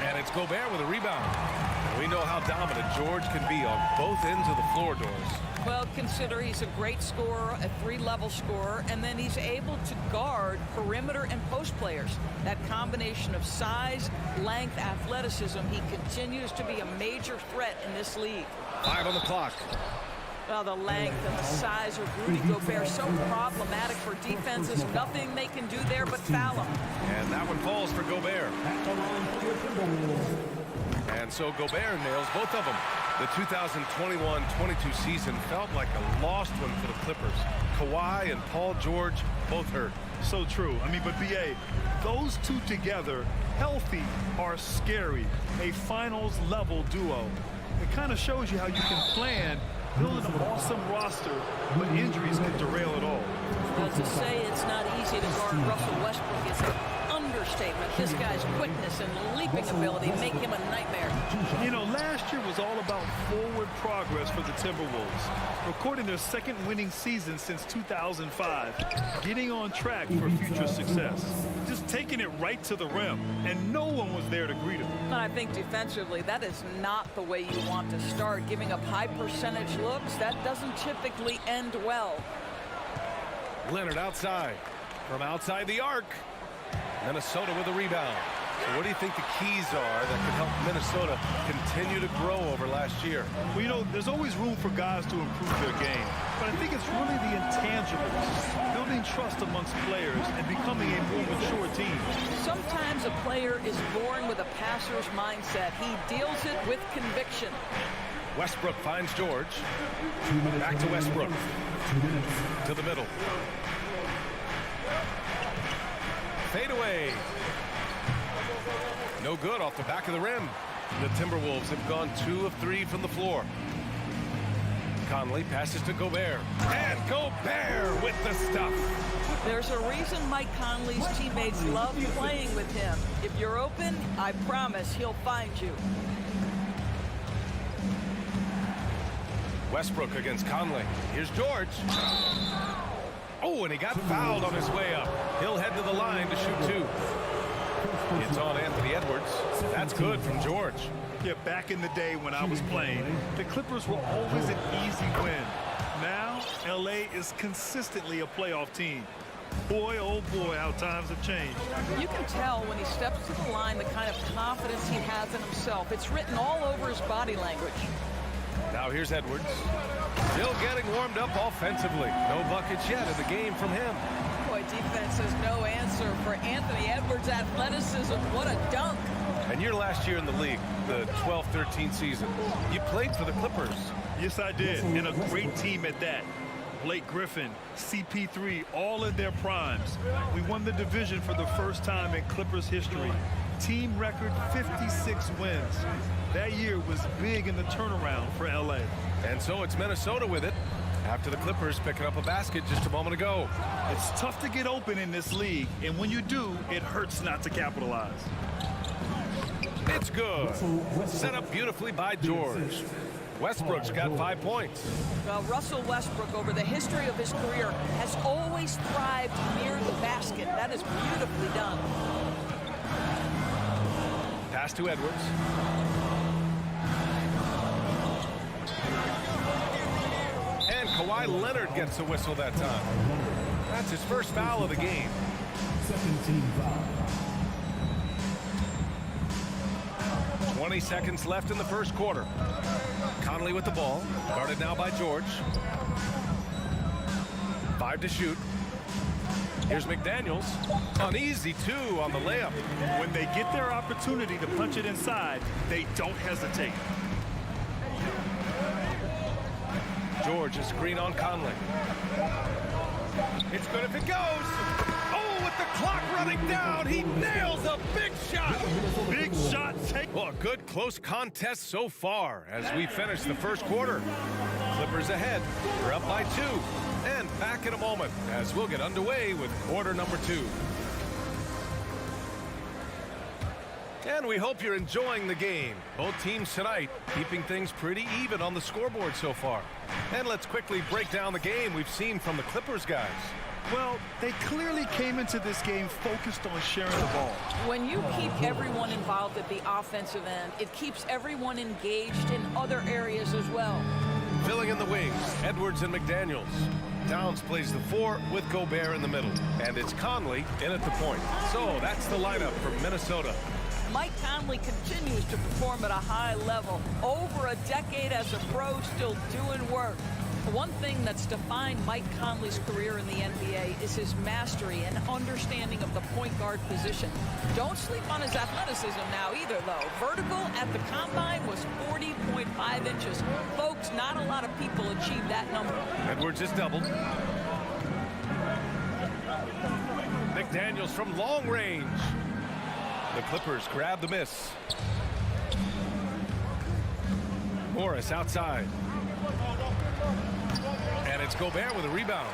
And it's Gobert with a rebound. And we know how dominant George can be on both ends of the floor, Doris. Well, consider he's a great scorer, a three-level scorer, and then he's able to guard perimeter and post players. That combination of size, length, athleticism, he continues to be a major threat in this league. 5 on the clock. Well, the length and the size of Rudy Gobert so problematic for defenses. Nothing they can do there but foul him. And that one falls for Gobert. And so Gobert nails both of them. The 2021-22 season felt like a lost one for the Clippers. Kawhi and Paul George both hurt. So true. I mean, but B.A., those two together, healthy, are scary. A finals-level duo. It kind of shows you how you can plan, build an awesome roster, but injuries can derail it all. Well, to say it's not easy to guard Russell Westbrook is an understatement. This guy's quickness and leaping ability make him a nightmare. You know, last year was all about forward progress for the Timberwolves, recording their second winning season since 2005, getting on track for future success, just taking it right to the rim, and no one was there to greet him. And I think defensively, that is not the way you want to start. Giving up high percentage looks, that doesn't typically end well. Leonard outside. From outside the arc. Minnesota with a rebound. So what do you think the keys are that could help Minnesota continue to grow over last year? Well, you know, there's always room for guys to improve their game. But I think it's really the intangibles, building trust amongst players and becoming a more mature team. Sometimes a player is born with a passer's mindset. He deals it with conviction. Westbrook finds George. Back to Westbrook. To the middle. Fade away. No good off the back of the rim. The Timberwolves have gone 2 of 3 from the floor. Conley passes to Gobert. And Gobert with the stuff. There's a reason Mike Conley's teammates love playing with him. If you're open, I promise he'll find you. Westbrook against Conley. Here's George. Oh, and he got fouled on his way up. He'll head to the line to shoot 2. It's on Anthony Edwards. That's good from George. Yeah, back in the day when I was playing, the Clippers were always an easy win. Now, LA is consistently a playoff team. Boy, oh boy, how times have changed. You can tell when he steps to the line the kind of confidence he has in himself. It's written all over his body language. Now here's Edwards. Still getting warmed up offensively. No buckets yet in the game from him. Boy, defense has no answer for Anthony Edwards' athleticism. What a dunk. And your last year in the league, the 12-13 season, you played for the Clippers. Yes, I did, and a great team at that. Blake Griffin, CP3, all in their primes. We won the division for the first time in Clippers history. Team record 56 wins. That year was big in the turnaround for LA. And so it's Minnesota with it, after the Clippers picking up a basket just a moment ago. It's tough to get open in this league, and when you do, it hurts not to capitalize. It's good. Set up beautifully by George. Westbrook's got 5 points. Well, Russell Westbrook, over the history of his career, has always thrived near the basket. That is beautifully done. Pass to Edwards. And Kawhi Leonard gets the whistle that time. That's his first foul of the game. Second team foul. 20 seconds left in the first quarter. Conley with the ball, guarded now by George. 5 to shoot. Here's McDaniels. An easy 2 on the layup. When they get their opportunity to punch it inside, they don't hesitate. George, a screen on Conley. It's good if it goes. Oh, with the clock running down, he nails a big shot. Big shot. Well, a good close contest so far as we finish the first quarter. Clippers ahead. They're up by 2. And back in a moment as we'll get underway with quarter number 2. And we hope you're enjoying the game. Both teams tonight keeping things pretty even on the scoreboard so far. And let's quickly break down the game we've seen from the Clippers guys. Well, they clearly came into this game focused on sharing the ball. When you keep everyone involved at the offensive end, it keeps everyone engaged in other areas as well. Filling in the wings, Edwards and McDaniels. Downs plays the 4 with Gobert in the middle. And it's Conley in at the point. So that's the lineup for Minnesota. Mike Conley continues to perform at a high level. Over a decade as a pro, still doing work. One thing that's defined Mike Conley's career in the NBA is his mastery and understanding of the point guard position. Don't sleep on his athleticism now either, though. Vertical at the combine was 40.5 inches. Folks, not a lot of people achieve that number. Edwards is doubled. McDaniels from long range. The Clippers grab the miss. Morris outside. And it's Gobert with a rebound.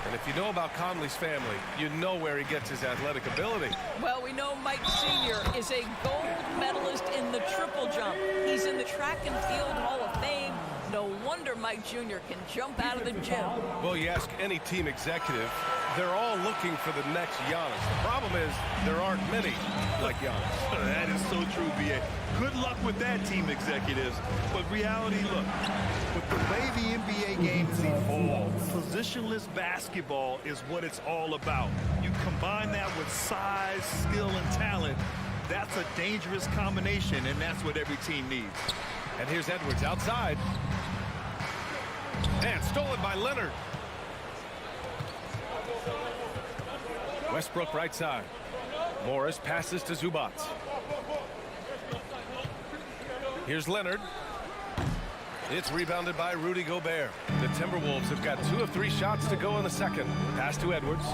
And if you know about Conley's family, you know where he gets his athletic ability. Well, we know Mike Sr. is a gold medalist in the triple jump. He's in the track and field Hall of Fame. No wonder Mike Jr. can jump out of the gym. Well, you ask any team executive, they're all looking for the next Giannis. The problem is there aren't many like Giannis. That is so true, B.A. Good luck with that, team executives. But reality, look, with the way the NBA game has evolved, positionless basketball is what it's all about. You combine that with size, skill, and talent, that's a dangerous combination, and that's what every team needs. And here's Edwards outside. And stolen by Leonard. Westbrook right side. Morris passes to Zubac. Here's Leonard. It's rebounded by Rudy Gobert. The Timberwolves have got 2 of 3 shots to go in the second. Pass to Edwards.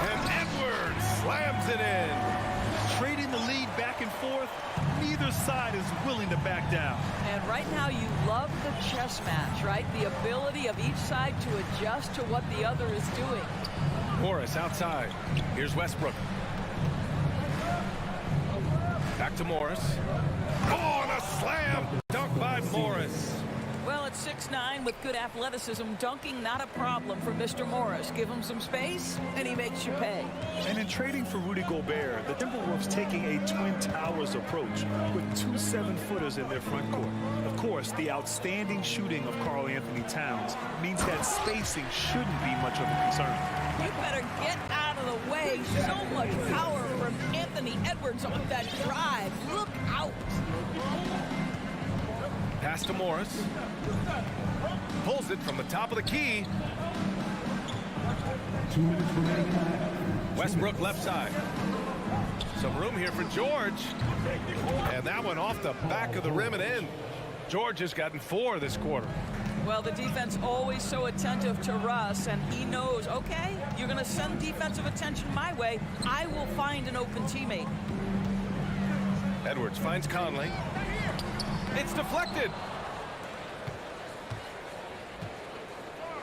And Edwards slams it in. Trading the lead back and forth, neither side is willing to back down. And right now you love the chess match, right? The ability of each side to adjust to what the other is doing. Morris outside. Here's Westbrook. Back to Morris. Oh, and a slam dunk by Morris. Well, it's 6'9" with good athleticism. Dunking not a problem for Mr. Morris. Give him some space, and he makes you pay. And in trading for Rudy Gobert, the Timberwolves taking a Twin Towers approach with 2 7-footers in their front court. Of course, the outstanding shooting of Karl Anthony Towns means that spacing shouldn't be much of a concern. You better get out of the way. So much power from Anthony Edwards on that drive. Look out. Pass to Morris. Pulls it from the top of the key. 2 minutes remaining. Westbrook left side. Some room here for George. And that one off the back of the rim and in. George has gotten 4 this quarter. Well, the defense always so attentive to Russ, and he knows, okay, you're going to send defensive attention my way. I will find an open teammate. Edwards finds Conley. It's deflected.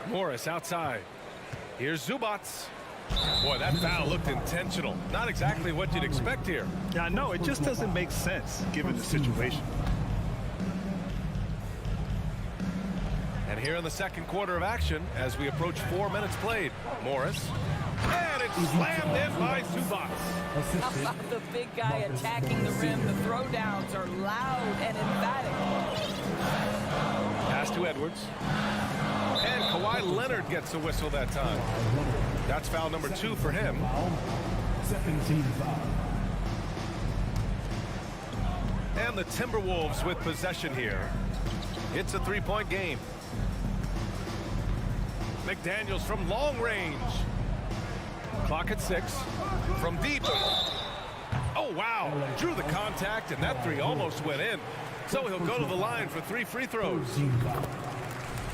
Morris outside. Here's Zubats. Boy, that foul looked intentional. Not exactly what you'd expect here. Yeah, no, it just doesn't make sense given the situation. And here in the second quarter of action, as we approach 4 minutes played, Morris. And it's slammed in by Zubats. How about the big guy attacking the rim? The throwdowns are loud and emphatic. Pass to Edwards. And Kawhi Leonard gets a whistle that time. That's foul number 2 for him. Second team foul. And the Timberwolves with possession here. It's a 3-point game. McDaniels from long range. Clock at 6. From deep. Oh, wow. Drew the contact, and that 3 almost went in. So he'll go to the line for 3 free throws.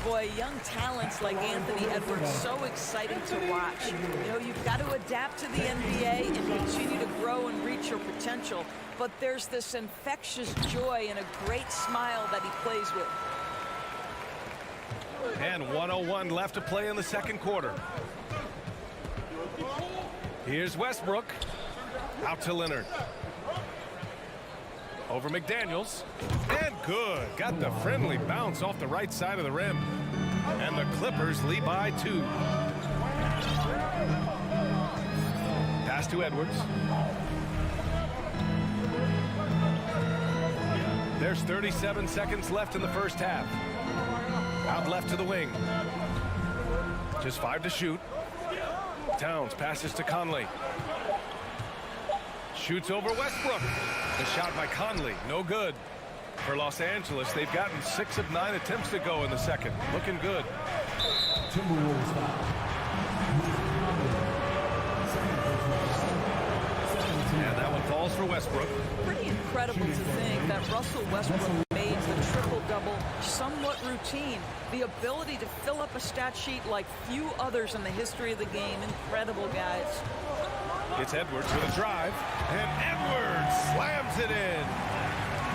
Boy, young talents like Anthony Edwards, so exciting to watch. You know, you've got to adapt to the NBA and continue to grow and reach your potential. But there's this infectious joy and a great smile that he plays with. And 1:01 left to play in the second quarter. Here's Westbrook. Out to Leonard. Over McDaniels. And good. Got the friendly bounce off the right side of the rim. And the Clippers lead by 2. Pass to Edwards. There's 37 seconds left in the first half. Out left to the wing. Just 5 to shoot. Towns passes to Conley. Shoots over Westbrook. The shot by Conley, no good. For Los Angeles, they've gotten 6 of 9 attempts to go in the second. Looking good. Timberwolves foul. And that one falls for Westbrook. Pretty incredible to think that Russell Westbrook made the triple-double somewhat routine. The ability to fill up a stat sheet like few others in the history of the game. Incredible, guys. It's Edwards with a drive. And Edwards slams it in.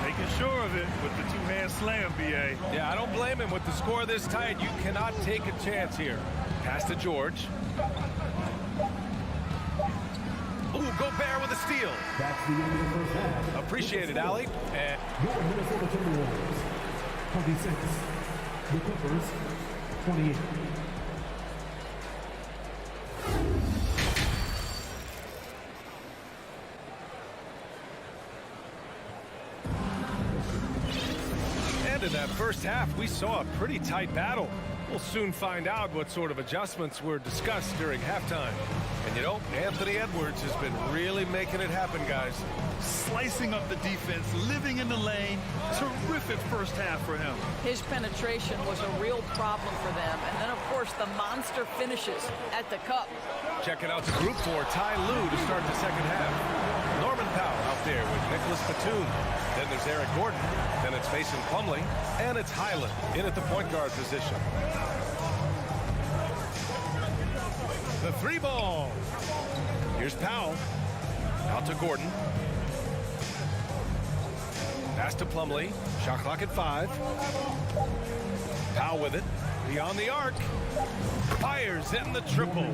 Making sure of it with the 2-hand slam, B.A. Yeah, I don't blame him with the score this tight. You cannot take a chance here. Pass to George. Ooh, Gobert with a steal. That's the end of the first half. Appreciate it, Allie. And Your Minnesota Timberwolves, 26. The Clippers, 28. And in that first half, we saw a pretty tight battle. We'll soon find out what sort of adjustments were discussed during halftime. And you know, Anthony Edwards has been really making it happen, guys. Slicing up the defense, living in the lane. Terrific first half for him. His penetration was a real problem for them. And then, of course, the monster finishes at the cup. Checking out the group for Ty Lue to start the second half. Norman Powell out there with Nicholas Batum. Then there's Eric Gordon. Then it's Mason Plumlee. And it's Highland in at the point guard position. The 3 ball. Here's Powell. Out to Gordon. Pass to Plumlee. Shot clock at 5. Powell with it. Beyond the arc. Fires in the triple.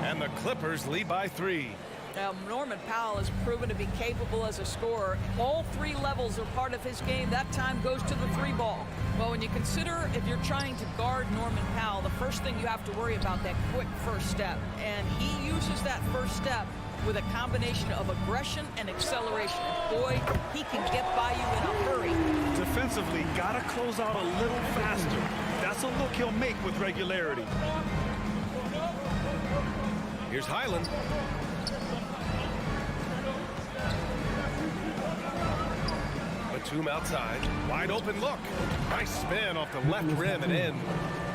And the Clippers lead by 3. Now, Norman Powell has proven to be capable as a scorer. All three levels are part of his game. That time goes to the three ball. Well, when you consider if you're trying to guard Norman Powell, the first thing you have to worry about that quick first step. And he uses that first step with a combination of aggression and acceleration. And boy, he can get by you in a hurry. Defensively, got to close out a little faster. That's a look he'll make with regularity. Here's Highland. Batum outside. Wide open look. Nice spin off the left rim and in.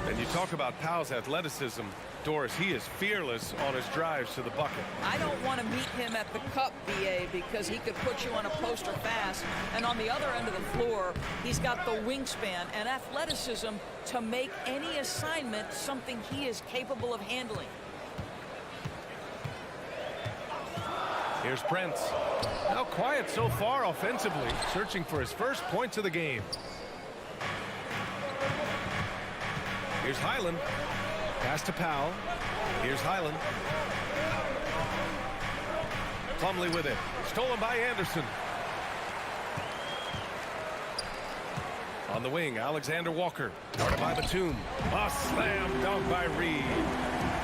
And you talk about Powell's athleticism. Doris, he is fearless on his drives to the bucket. I don't want to meet him at the cup, BA, because he could put you on a poster fast. And on the other end of the floor, he's got the wingspan and athleticism to make any assignment something he is capable of handling. Here's Prince. Now quiet so far offensively, searching for his first points of the game. Here's Highland. Pass to Powell. Here's Highland. Plumlee with it. Stolen by Anderson. On the wing, Alexander Walker. Guarded by Batum. A slam dunk by Reed.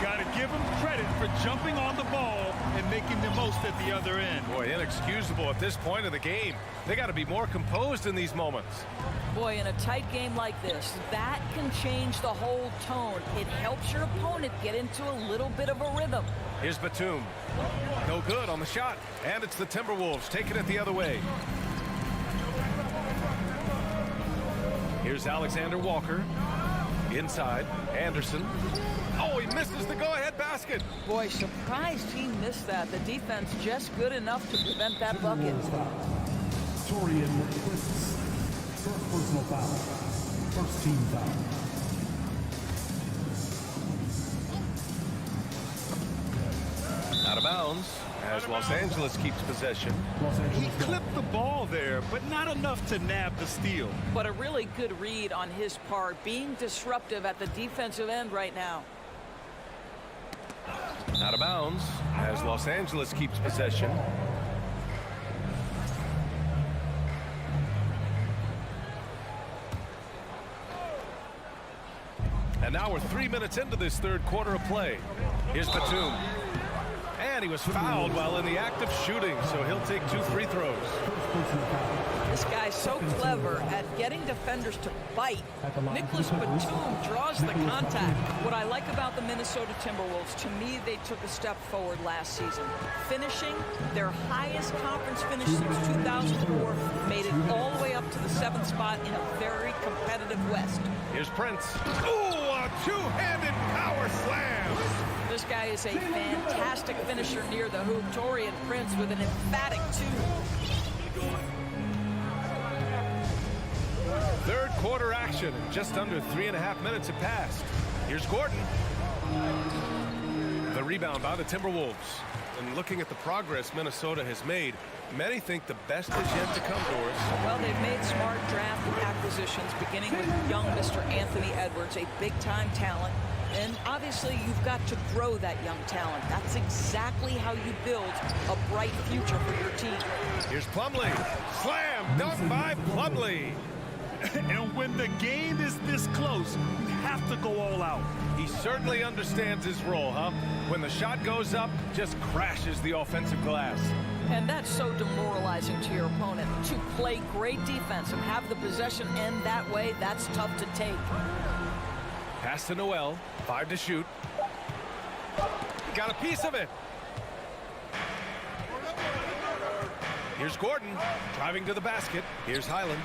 Got to give him credit for jumping on the ball and making the most at the other end. Boy, inexcusable at this point of the game. They got to be more composed in these moments. Boy, in a tight game like this, that can change the whole tone. It helps your opponent get into a little bit of a rhythm. Here's Batum. No good on the shot. And it's the Timberwolves taking it the other way. Here's Alexander Walker. Inside, Anderson. Oh, he misses the go-ahead basket. Boy, surprised he missed that. The defense just good enough to prevent that bucket. Torian Prince, first personal foul, first team foul. Out of bounds as Los Angeles keeps possession. He clipped the ball there, but not enough to nab the steal. But a really good read on his part, being disruptive at the defensive end right now. Out of bounds as Los Angeles keeps possession. And now we're 3 minutes into this third quarter of play. Here's Batum. And he was fouled while in the act of shooting, so he'll take 2 free throws. This guy's so clever at getting defenders to bite. Nicholas Batum draws the contact. What I like about the Minnesota Timberwolves, to me, they took a step forward last season. Finishing their highest conference finish since 2004, made it all the way up to the 7th spot in a very competitive West. Here's Prince. Ooh, a two-handed power slam. This guy is a fantastic finisher near the hoop. Torian Prince with an emphatic 2. Third quarter action. Just under 3.5 minutes have passed. Here's Gordon. The rebound by the Timberwolves. And looking at the progress Minnesota has made, many think the best is yet to come, Doris. Well, they've made smart draft acquisitions, beginning with young Mr. Anthony Edwards, a big-time talent. And obviously, you've got to grow that young talent. That's exactly how you build a bright future for your team. Here's Plumlee. Slam dunk by Plumlee. And when the game is this close, you have to go all out. He certainly understands his role, huh? When the shot goes up, just crashes the offensive glass. And that's so demoralizing to your opponent. To play great defense and have the possession end that way, that's tough to take. Pass to Noel. 5 to shoot. Got a piece of it. Here's Gordon driving to the basket. Here's Highland.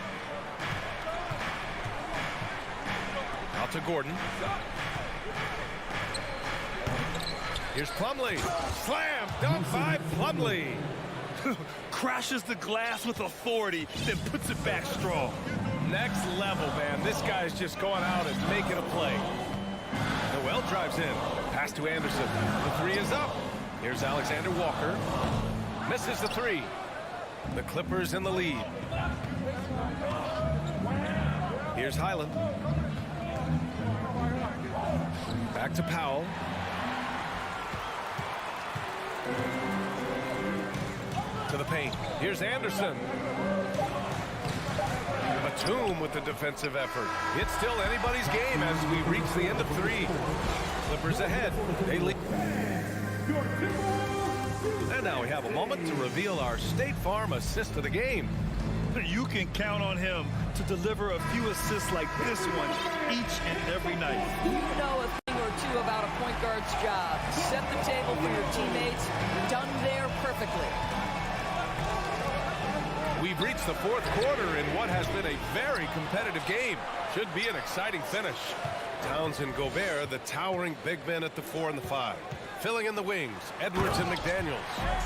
Out to Gordon. Here's Plumlee. Slam dunk by Plumlee. Crashes the glass with authority, then puts it back strong. Next level, man. This guy's just going out and making a play. Noel drives in. Pass to Anderson. The 3 is up. Here's Alexander Walker. Misses the 3. The Clippers in the lead. Here's Highland. Back to Powell. To the paint. Here's Anderson. Batum with the defensive effort. It's still anybody's game as we reach the end of 3. Clippers ahead. They lead. And now we have a moment to reveal our State Farm assist of the game. You can count on him to deliver a few assists like this one each and every night. You know a thing or two about a point guard's job. Set the table for your teammates. Done there perfectly. We've reached the 4th quarter in what has been a very competitive game. Should be an exciting finish. Towns and Gobert, the towering big men at the 4 and the 5. Filling in the wings, Edwards and McDaniels.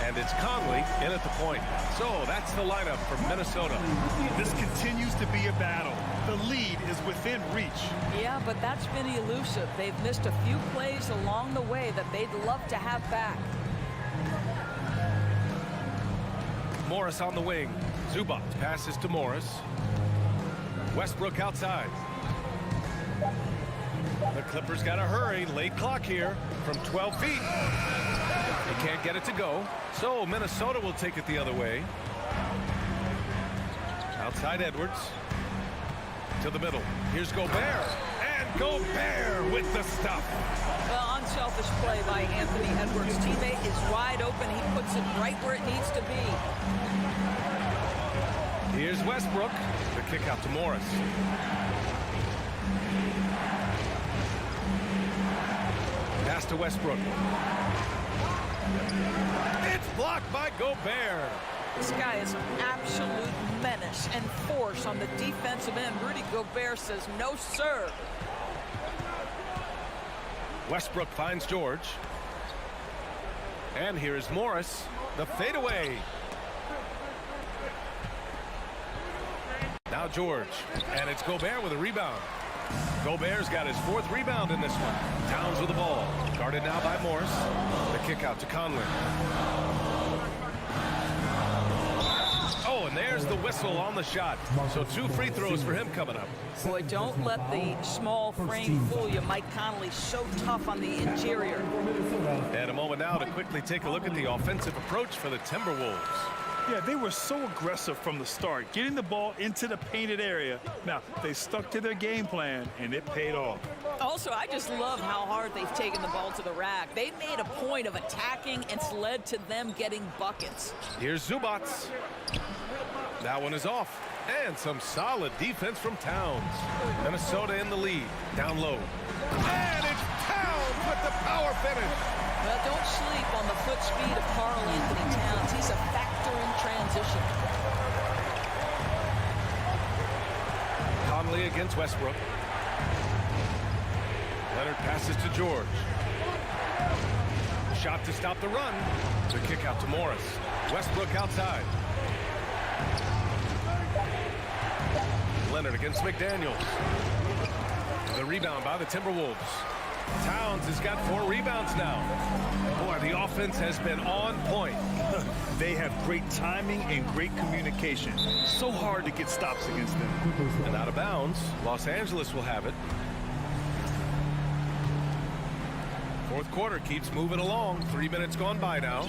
And it's Conley in at the point. So that's the lineup for Minnesota. This continues to be a battle. The lead is within reach. Yeah, but that's been elusive. They've missed a few plays along the way that they'd love to have back. Morris on the wing. Zubac passes to Morris. Westbrook outside. The Clippers got to hurry. Late clock here from 12 feet. They can't get it to go. So Minnesota will take it the other way. Outside Edwards. To the middle. Here's Gobert. And Gobert with the stuff. Well, unselfish play by Anthony Edwards. Teammate is wide open. He puts it right where it needs to be. Here's Westbrook. The kick out to Morris. Pass to Westbrook. It's blocked by Gobert. This guy is an absolute menace and force on the defensive end. Rudy Gobert says no, sir. Westbrook finds George. And here is Morris. The fadeaway. Now George. And it's Gobert with a rebound. Gobert's got his 4th rebound in this one. Towns with the ball. Guarded now by Morris. The kick out to Conley. Oh, and there's the whistle on the shot. So 2 free throws for him coming up. Boy, don't let the small frame fool you. Mike Conley so tough on the interior. And a moment now to quickly take a look at the offensive approach for the Timberwolves. Yeah, they were so aggressive from the start, getting the ball into the painted area. Now, they stuck to their game plan, and it paid off. Also, I just love how hard they've taken the ball to the rack. They made a point of attacking, and it's led to them getting buckets. Here's Zubac. That one is off. And some solid defense from Towns. Minnesota in the lead. Down low. And it's Towns with the power finish. Well, don't sleep on the foot speed of Karl Anthony Towns. He's a factor in transition. Conley against Westbrook. Leonard passes to George. Shot to stop the run. The kick out to Morris. Westbrook outside. Leonard against McDaniels. The rebound by the Timberwolves. Towns has got 4 rebounds now. Boy, the offense has been on point. They have great timing and great communication. So hard to get stops against them. And out of bounds, Los Angeles will have it. 4th quarter keeps moving along. 3 minutes gone by now.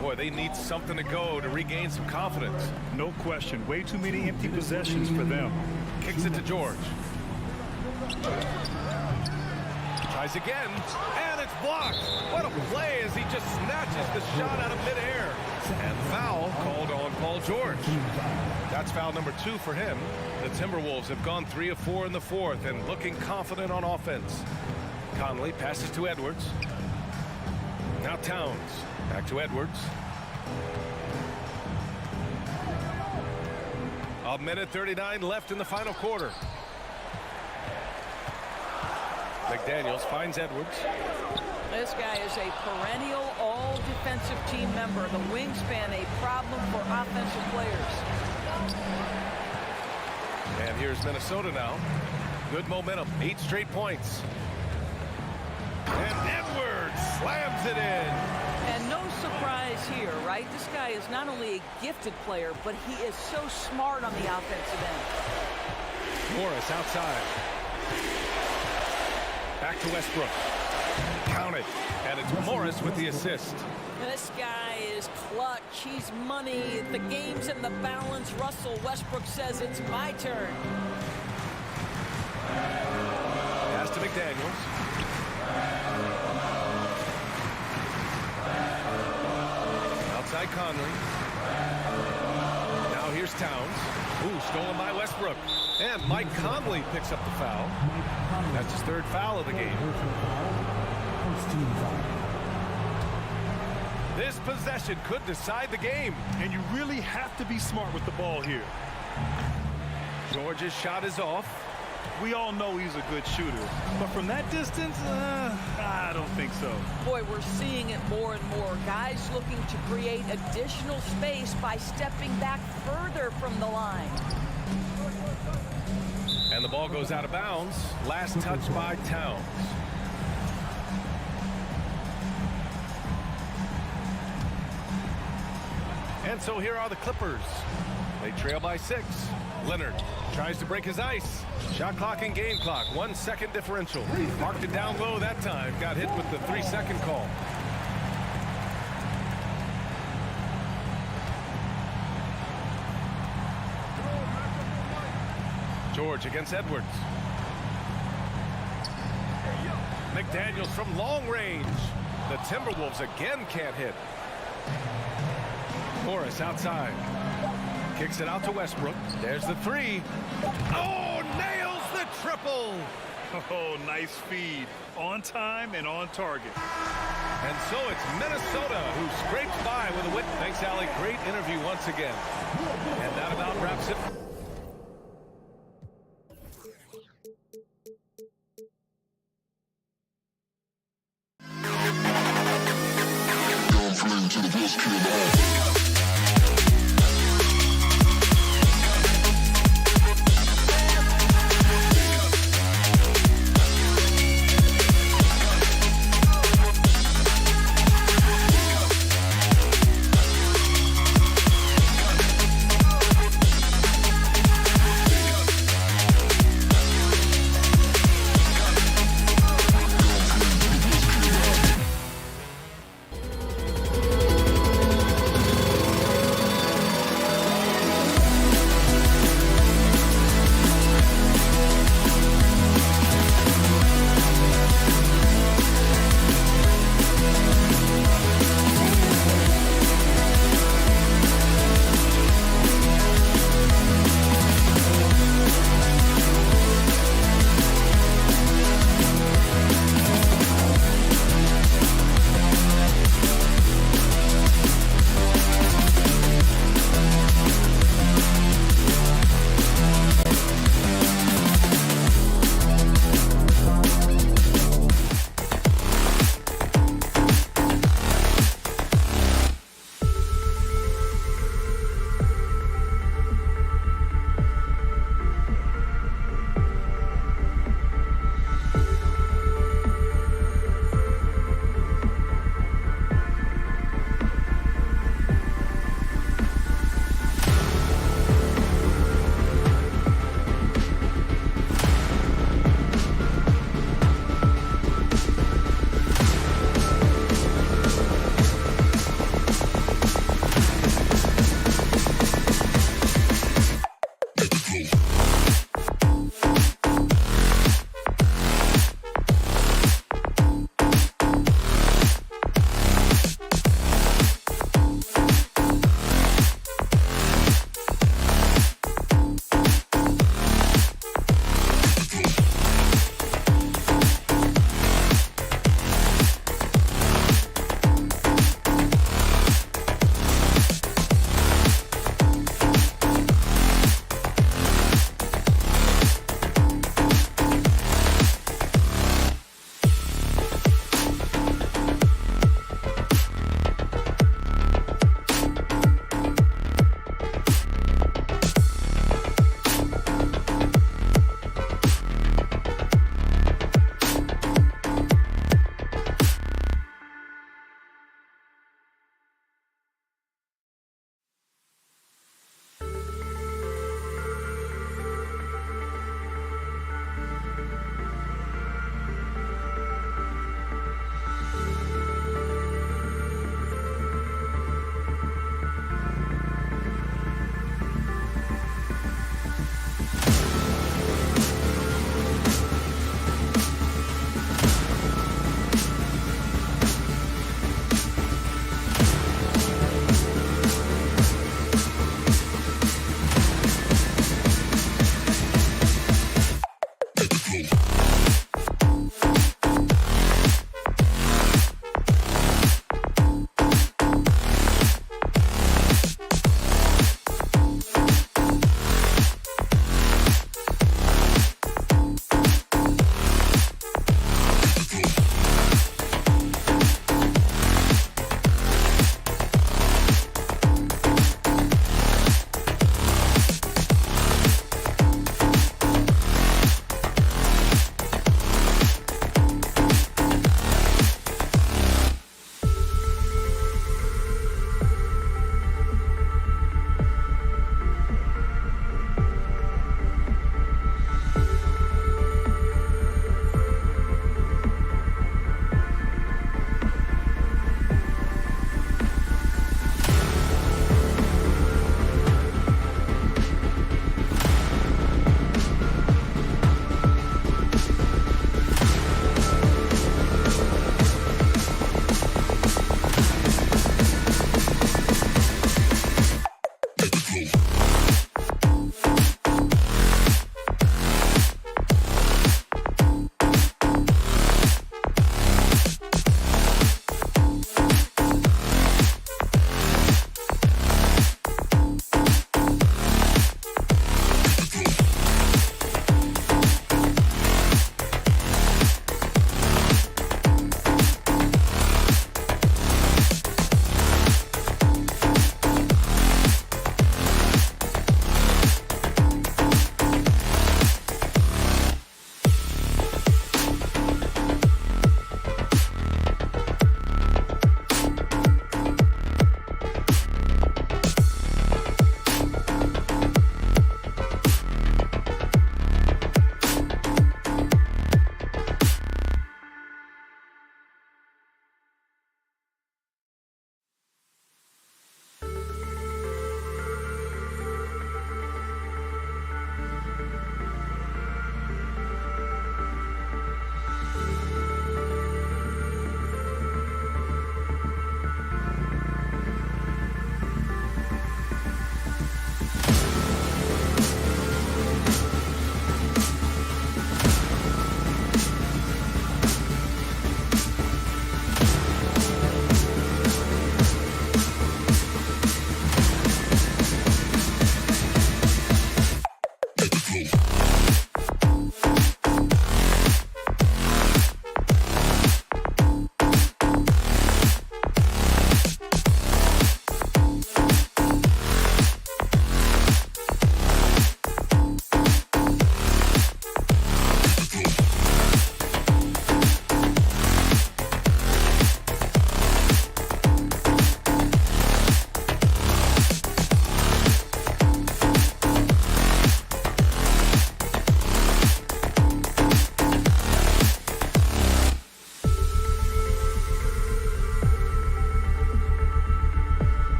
Boy, they need something to go to regain some confidence. No question. Way too many empty possessions for them. Kicks it to George. Tries again, and it's blocked. What a play as he just snatches the shot out of midair. And foul called on Paul George. That's foul number 2 for him. The Timberwolves have gone 3 of 4 in the 4th and looking confident on offense. Conley passes to Edwards. Now Towns. Back to Edwards. A minute 39 left in the final quarter. McDaniels finds Edwards. This guy is a perennial all-defensive team member. The wingspan, a problem for offensive players. And here's Minnesota now. Good momentum, 8 straight points. And Edwards slams it in. And no surprise here, right? This guy is not only a gifted player, but he is so smart on the offensive end. Morris outside. Back to Westbrook. Count it. And it's Morris with the assist. This guy is clutch. He's money. The game's in the balance. Russell Westbrook says it's my turn. Pass to McDaniels. Outside Conley. Now here's Towns. Ooh, stolen by Westbrook. And Mike Conley picks up the foul. That's his third foul of the game. This possession could decide the game. And you really have to be smart with the ball here. George's shot is off. We all know he's a good shooter, but from that distance, I don't think so. Boy, we're seeing it more and more. Guys looking to create additional space by stepping back further from the line. And the ball goes out of bounds. Last touch by Towns. And so here are the Clippers. They trail by 6. Leonard tries to break his ice. Shot clock and game clock. 1 second differential. Marked it down low that time. Got hit with the 3-second call. George against Edwards. McDaniels from long range. The Timberwolves again can't hit. Morris outside. Kicks it out to Westbrook. There's the 3. Oh, nails the triple. Oh, nice feed. On time and on target. And so it's Minnesota who scrapes by with a win. Thanks, Allie. Great interview once again. And that about wraps it. To the best kid in the hall.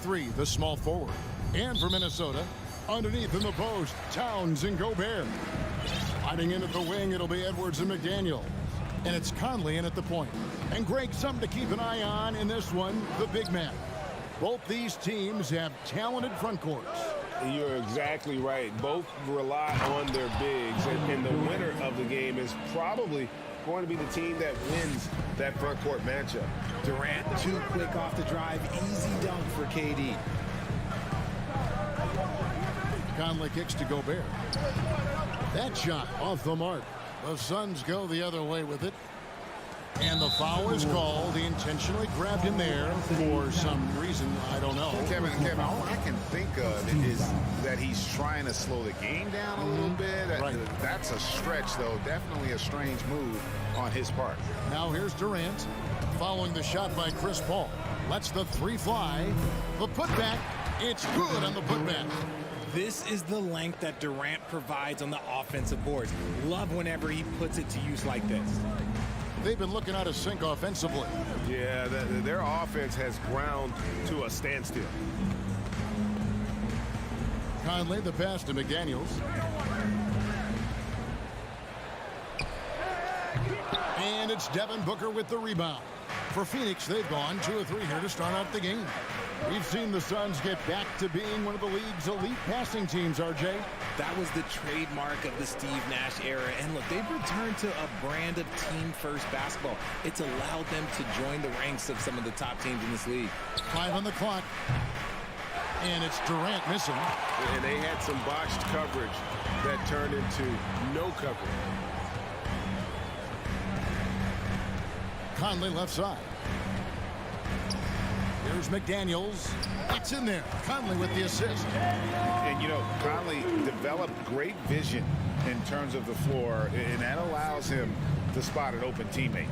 three, the small forward. And for Minnesota, underneath in the post, Towns and Gobert. Sliding in at the wing, it'll be Edwards and McDaniel. And it's Conley in at the point. And Greg, something to keep an eye on in this one, the big man. Both these teams have talented front courts. You're exactly right. Both rely on their bigs, and the winner of the game is probably going to be the team that wins that front court matchup. Durant too quick off the drive, easy dunk for KD. Conley kicks to Gobert. That shot off the mark. The Suns go the other way with it. And the foul is called. He intentionally grabbed him there for some reason. I don't know. Kevin, all I can think of is that he's trying to slow the game down a little bit. Right. That's a stretch, though. Definitely a strange move on his part. Now here's Durant following the shot by Chris Paul. Lets the three fly. The putback. It's good on the putback. This is the length that Durant provides on the offensive boards. Love whenever he puts it to use like this. They've been looking out of sync offensively. Yeah, their offense has ground to a standstill. Conley, the pass to McDaniels. And it's Devin Booker with the rebound. For Phoenix, they've gone 2 of 3 here to start out the game. We've seen the Suns get back to being one of the league's elite passing teams, RJ. That was the trademark of the Steve Nash era. And look, they've returned to a brand of team-first basketball. It's allowed them to join the ranks of some of the top teams in this league. 5 on the clock. And it's Durant missing. And they had some botched coverage that turned into no coverage. Conley left side. Here's McDaniels. It's in there. Conley with the assist. And, you know, Conley developed great vision in terms of the floor, and that allows him to spot an open teammate.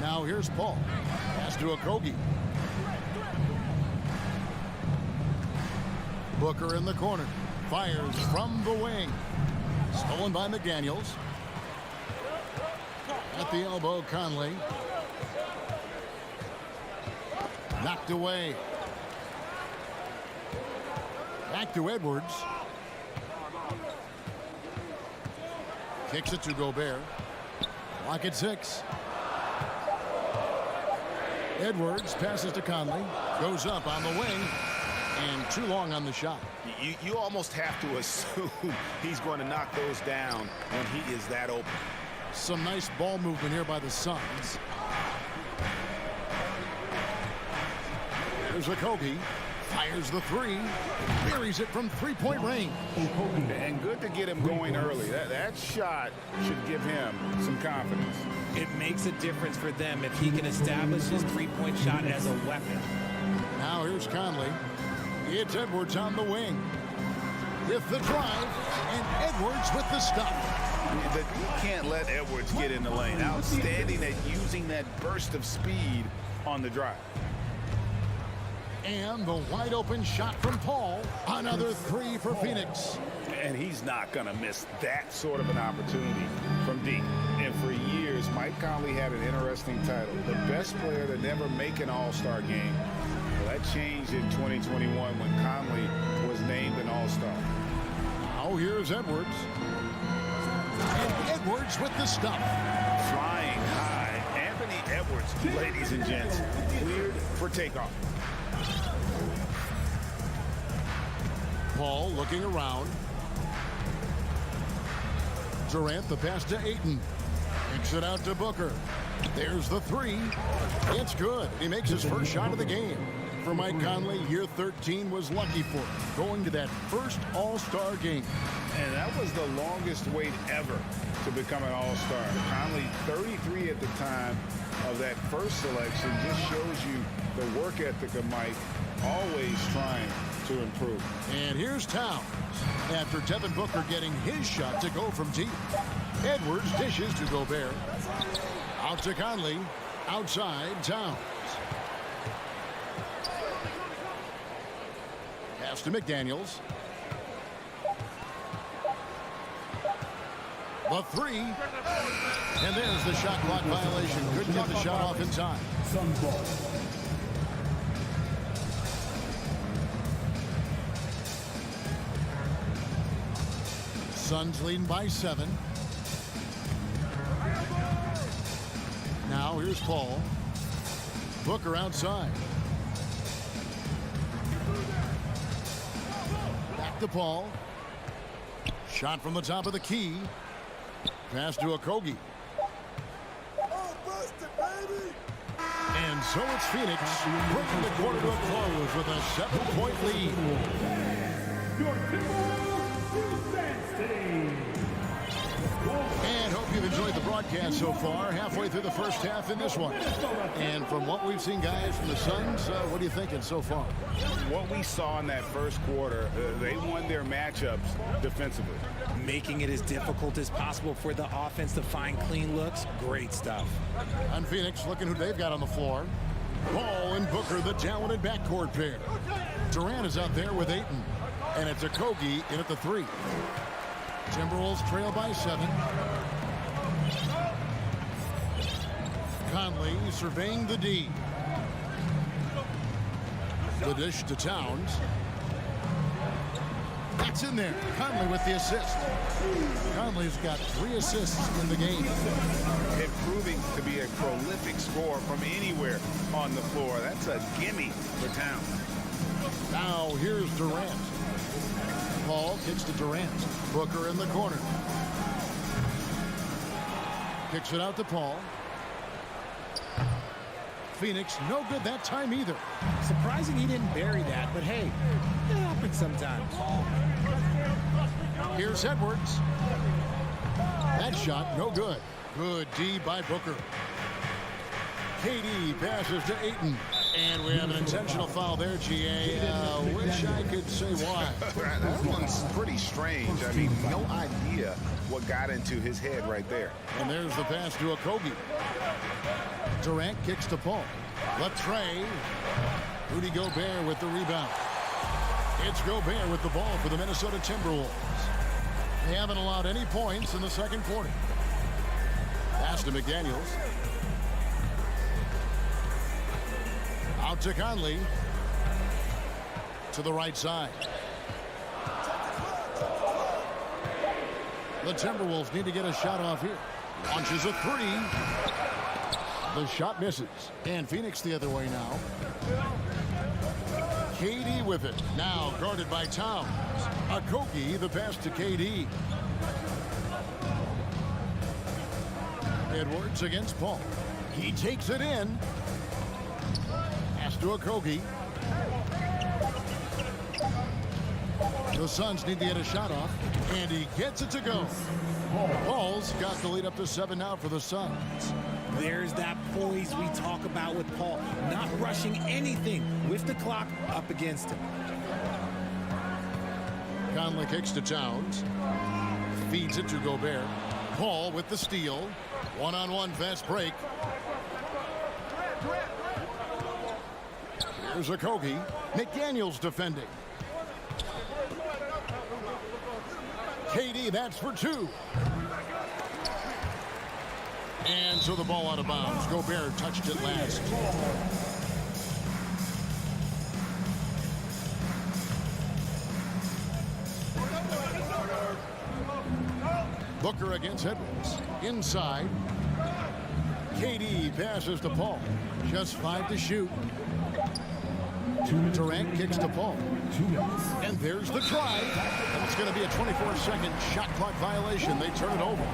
Now here's Paul. Pass to Okogie. Booker in the corner. Fires from the wing. Stolen by McDaniels. At the elbow, Conley. Knocked away. Back to Edwards. Kicks it to Gobert. Lock at 6. Edwards passes to Conley. Goes up on the wing. And too long on the shot. You almost have to assume he's going to knock those down when he is that open. Some nice ball movement here by the Suns. There's Okogie. Fires the 3. Buries it from 3-point range. And good to get him going early. That shot should give him some confidence. It makes a difference for them if he can establish his three-point shot as a weapon. Now here's Conley. It's Edwards on the wing. With the drive. And Edwards with the stop. But you can't let Edwards get in the lane. Outstanding at using that burst of speed on the drive. And the wide open shot from Paul. Another 3 for Phoenix. And he's not going to miss that sort of an opportunity from deep. And for years, Mike Conley had an interesting title. The best player to never make an all-star game. Well, that changed in 2021 when Conley was named an all-star. Now here's Edwards. And Edwards with the stop. Flying high. Anthony Edwards, ladies and gents, cleared for takeoff. Paul looking around. Durant, the pass to Ayton. Kicks it out to Booker. There's the 3. It's good. He makes his first shot of the game. For Mike Conley, year 13 was lucky for him, going to that first All-Star game. And that was the longest wait ever to become an All-Star. Conley, 33 at the time of that first selection, just shows you the work ethic of Mike, always trying to improve. And here's Towns. After Devin Booker getting his shot to go from deep. Edwards dishes to Gobert. Out to Conley. Outside, Towns. Pass to McDaniels. The 3. And there's the shot clock violation. Couldn't get the shot off in time. Suns leading by 7. Now here's Paul. Booker outside. Back to Paul. Shot from the top of the key. Pass to Okogie. And so it's Phoenix bringing the quarter to a close with a 7-point lead. Your Timberwolves defense team. And hope you've enjoyed the broadcast so far. Halfway through the first half in this one. And from what we've seen, guys, from the Suns, what are you thinking so far? What we saw in that first quarter, they won their matchups defensively. Making it as difficult as possible for the offense to find clean looks. Great stuff. On Phoenix, looking who they've got on the floor. Paul and Booker, the talented backcourt pair. Durant is out there with Ayton. And it's Okogie in at the 3. Timberwolves trail by 7. Conley surveying the D. The dish to Towns. That's in there. Conley with the assist. Conley's got 3 assists in the game. And proving to be a prolific scorer from anywhere on the floor. That's a gimme for Towns. Now here's Durant. Paul kicks to Durant. Booker in the corner. Kicks it out to Paul. Phoenix, no good that time either. Surprising he didn't bury that, but hey, it happens sometimes. Here's Edwards. That shot, no good. Good D by Booker. KD passes to Ayton. And we have an intentional foul there, GA. Wish I could say why. That one's pretty strange. I mean, no idea what got into his head right there. And there's the pass to Okogie. Durant kicks to Paul. Latrey. Rudy Gobert with the rebound. It's Gobert with the ball for the Minnesota Timberwolves. They haven't allowed any points in the second quarter. Pass to McDaniels. Out to Conley. To the right side. The Timberwolves need to get a shot off here. Launches a 3. The shot misses. And Phoenix the other way now. KD with it. Now guarded by Towns. Okogie, the pass to KD. Edwards against Paul. He takes it in. Pass to Okogie. The Suns need to get a shot off. And he gets it to go. Paul's got the lead up to 7 now for the Suns. There's that poise we talk about with Paul. Not rushing anything with the clock up against him. Conley kicks to Towns. Feeds it to Gobert. Paul with the steal. One-on-one fast break. Here's Okogie. McDaniels defending. KD, that's for 2. And so the ball out of bounds. Gobert touched it last. Booker against Edwards. Inside. KD passes to Paul. Just 5 to shoot. Durant kicks to Paul. And there's the try. And it's going to be a 24-second shot clock violation. They turn it over.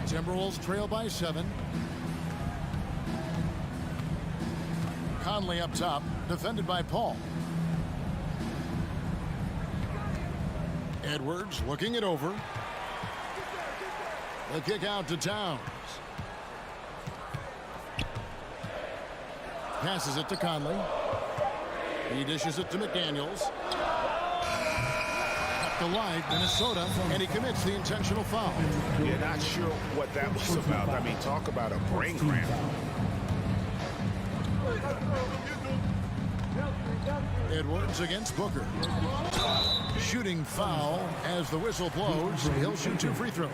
Timberwolves trail by 7. Conley up top, defended by Paul. Edwards looking it over. The kick out to Towns. Passes it to Conley. He dishes it to McDaniels. Up the line, Minnesota, and he commits the intentional foul. You're not sure what that was about. I mean, talk about a brain cramp. Edwards against Booker. shooting foul as the whistle blows. He'll shoot 2 free throws.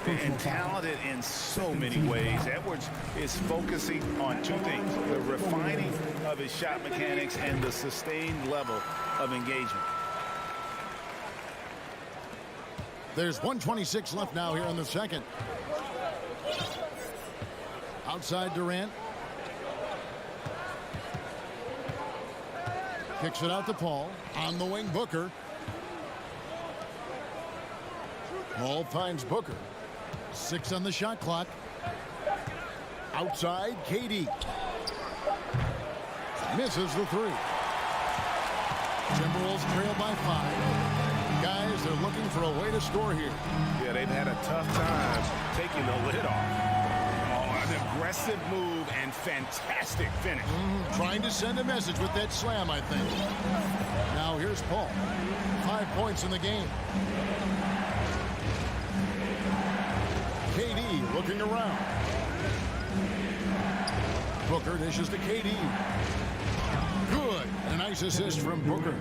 And talented in so many ways. Edwards is focusing on 2 things: the refining of his shot mechanics and the sustained level of engagement. There's 1:26 left now here in the second. Outside Durant. Kicks it out to Paul. On the wing, Booker. Paul finds Booker. 6 on the shot clock. Outside, KD. Misses the 3. Timberwolves trail by 5. Guys, they're looking for a way to score here. Yeah, they've had a tough time taking the lid off. An aggressive move and fantastic finish. Trying to send a message with that slam, I think. Now here's Paul. 5 points in the game. KD looking around. Booker dishes to KD. Good. A nice assist from Booker.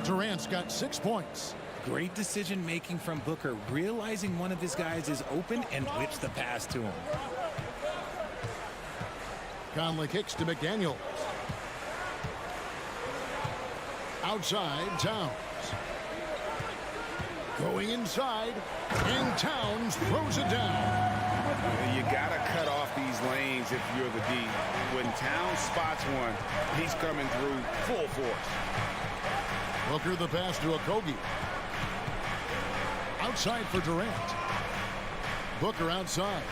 Durant's got 6 points. Great decision making from Booker, realizing one of his guys is open and whips the pass to him. Conley kicks to McDaniels. Outside, Towns. Going inside, and Towns throws it down. You got to cut off these lanes if you're the D. When Towns spots one, he's coming through full force. Booker the pass to Okogie. Outside for Durant. Booker outside.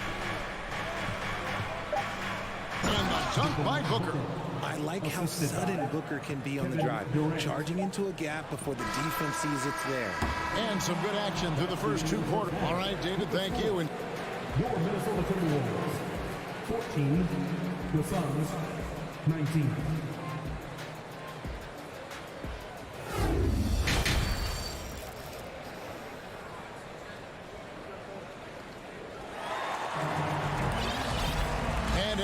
And the dunk by Booker. I like how sudden Booker can be on the drive, charging into a gap before the defense sees it's there. And some good action through the first 2 quarters. All right, David, thank you. And Your Minnesota Timberwolves, 14, the Suns, 19.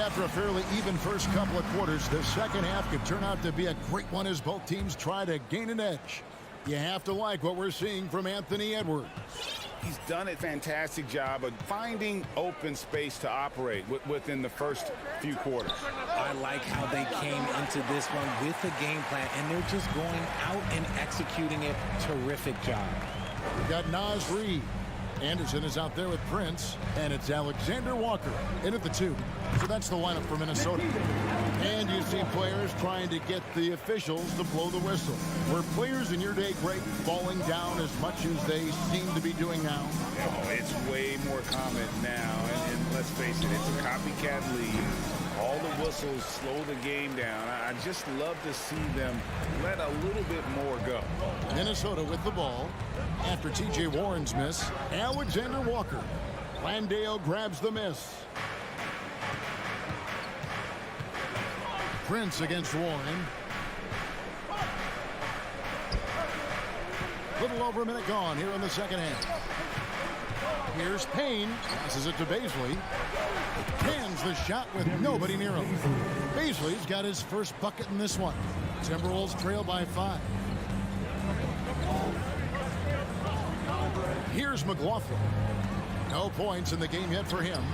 after a fairly even first couple of quarters, the second half could turn out to be a great one as both teams try to gain an edge. You have to like what we're seeing from Anthony Edwards. He's done a fantastic job of finding open space to operate within the first few quarters. I like how they came into this one with a game plan, and they're just going out and executing it. Terrific job. We got Naz Reid. Anderson is out there with Prince, and it's Alexander Walker in at the 2. So that's the lineup for Minnesota. And you see players trying to get the officials to blow the whistle. Were players in your day great, falling down as much as they seem to be doing now? Oh, it's way more common now, and let's face it, it's a copycat league. All the whistles slow the game down. I just love to see them let a little bit more go. Minnesota with the ball. After T.J. Warren's miss, Alexander Walker. Landale grabs the miss. Prince against Warren. Little over a minute gone here in the second half. Here's Payne. Passes it to Baisley. Cans the shot with nobody near him. Baisley's got his first bucket in this one. Timberwolves trail by 5. Here's McLaughlin. No points in the game yet for him.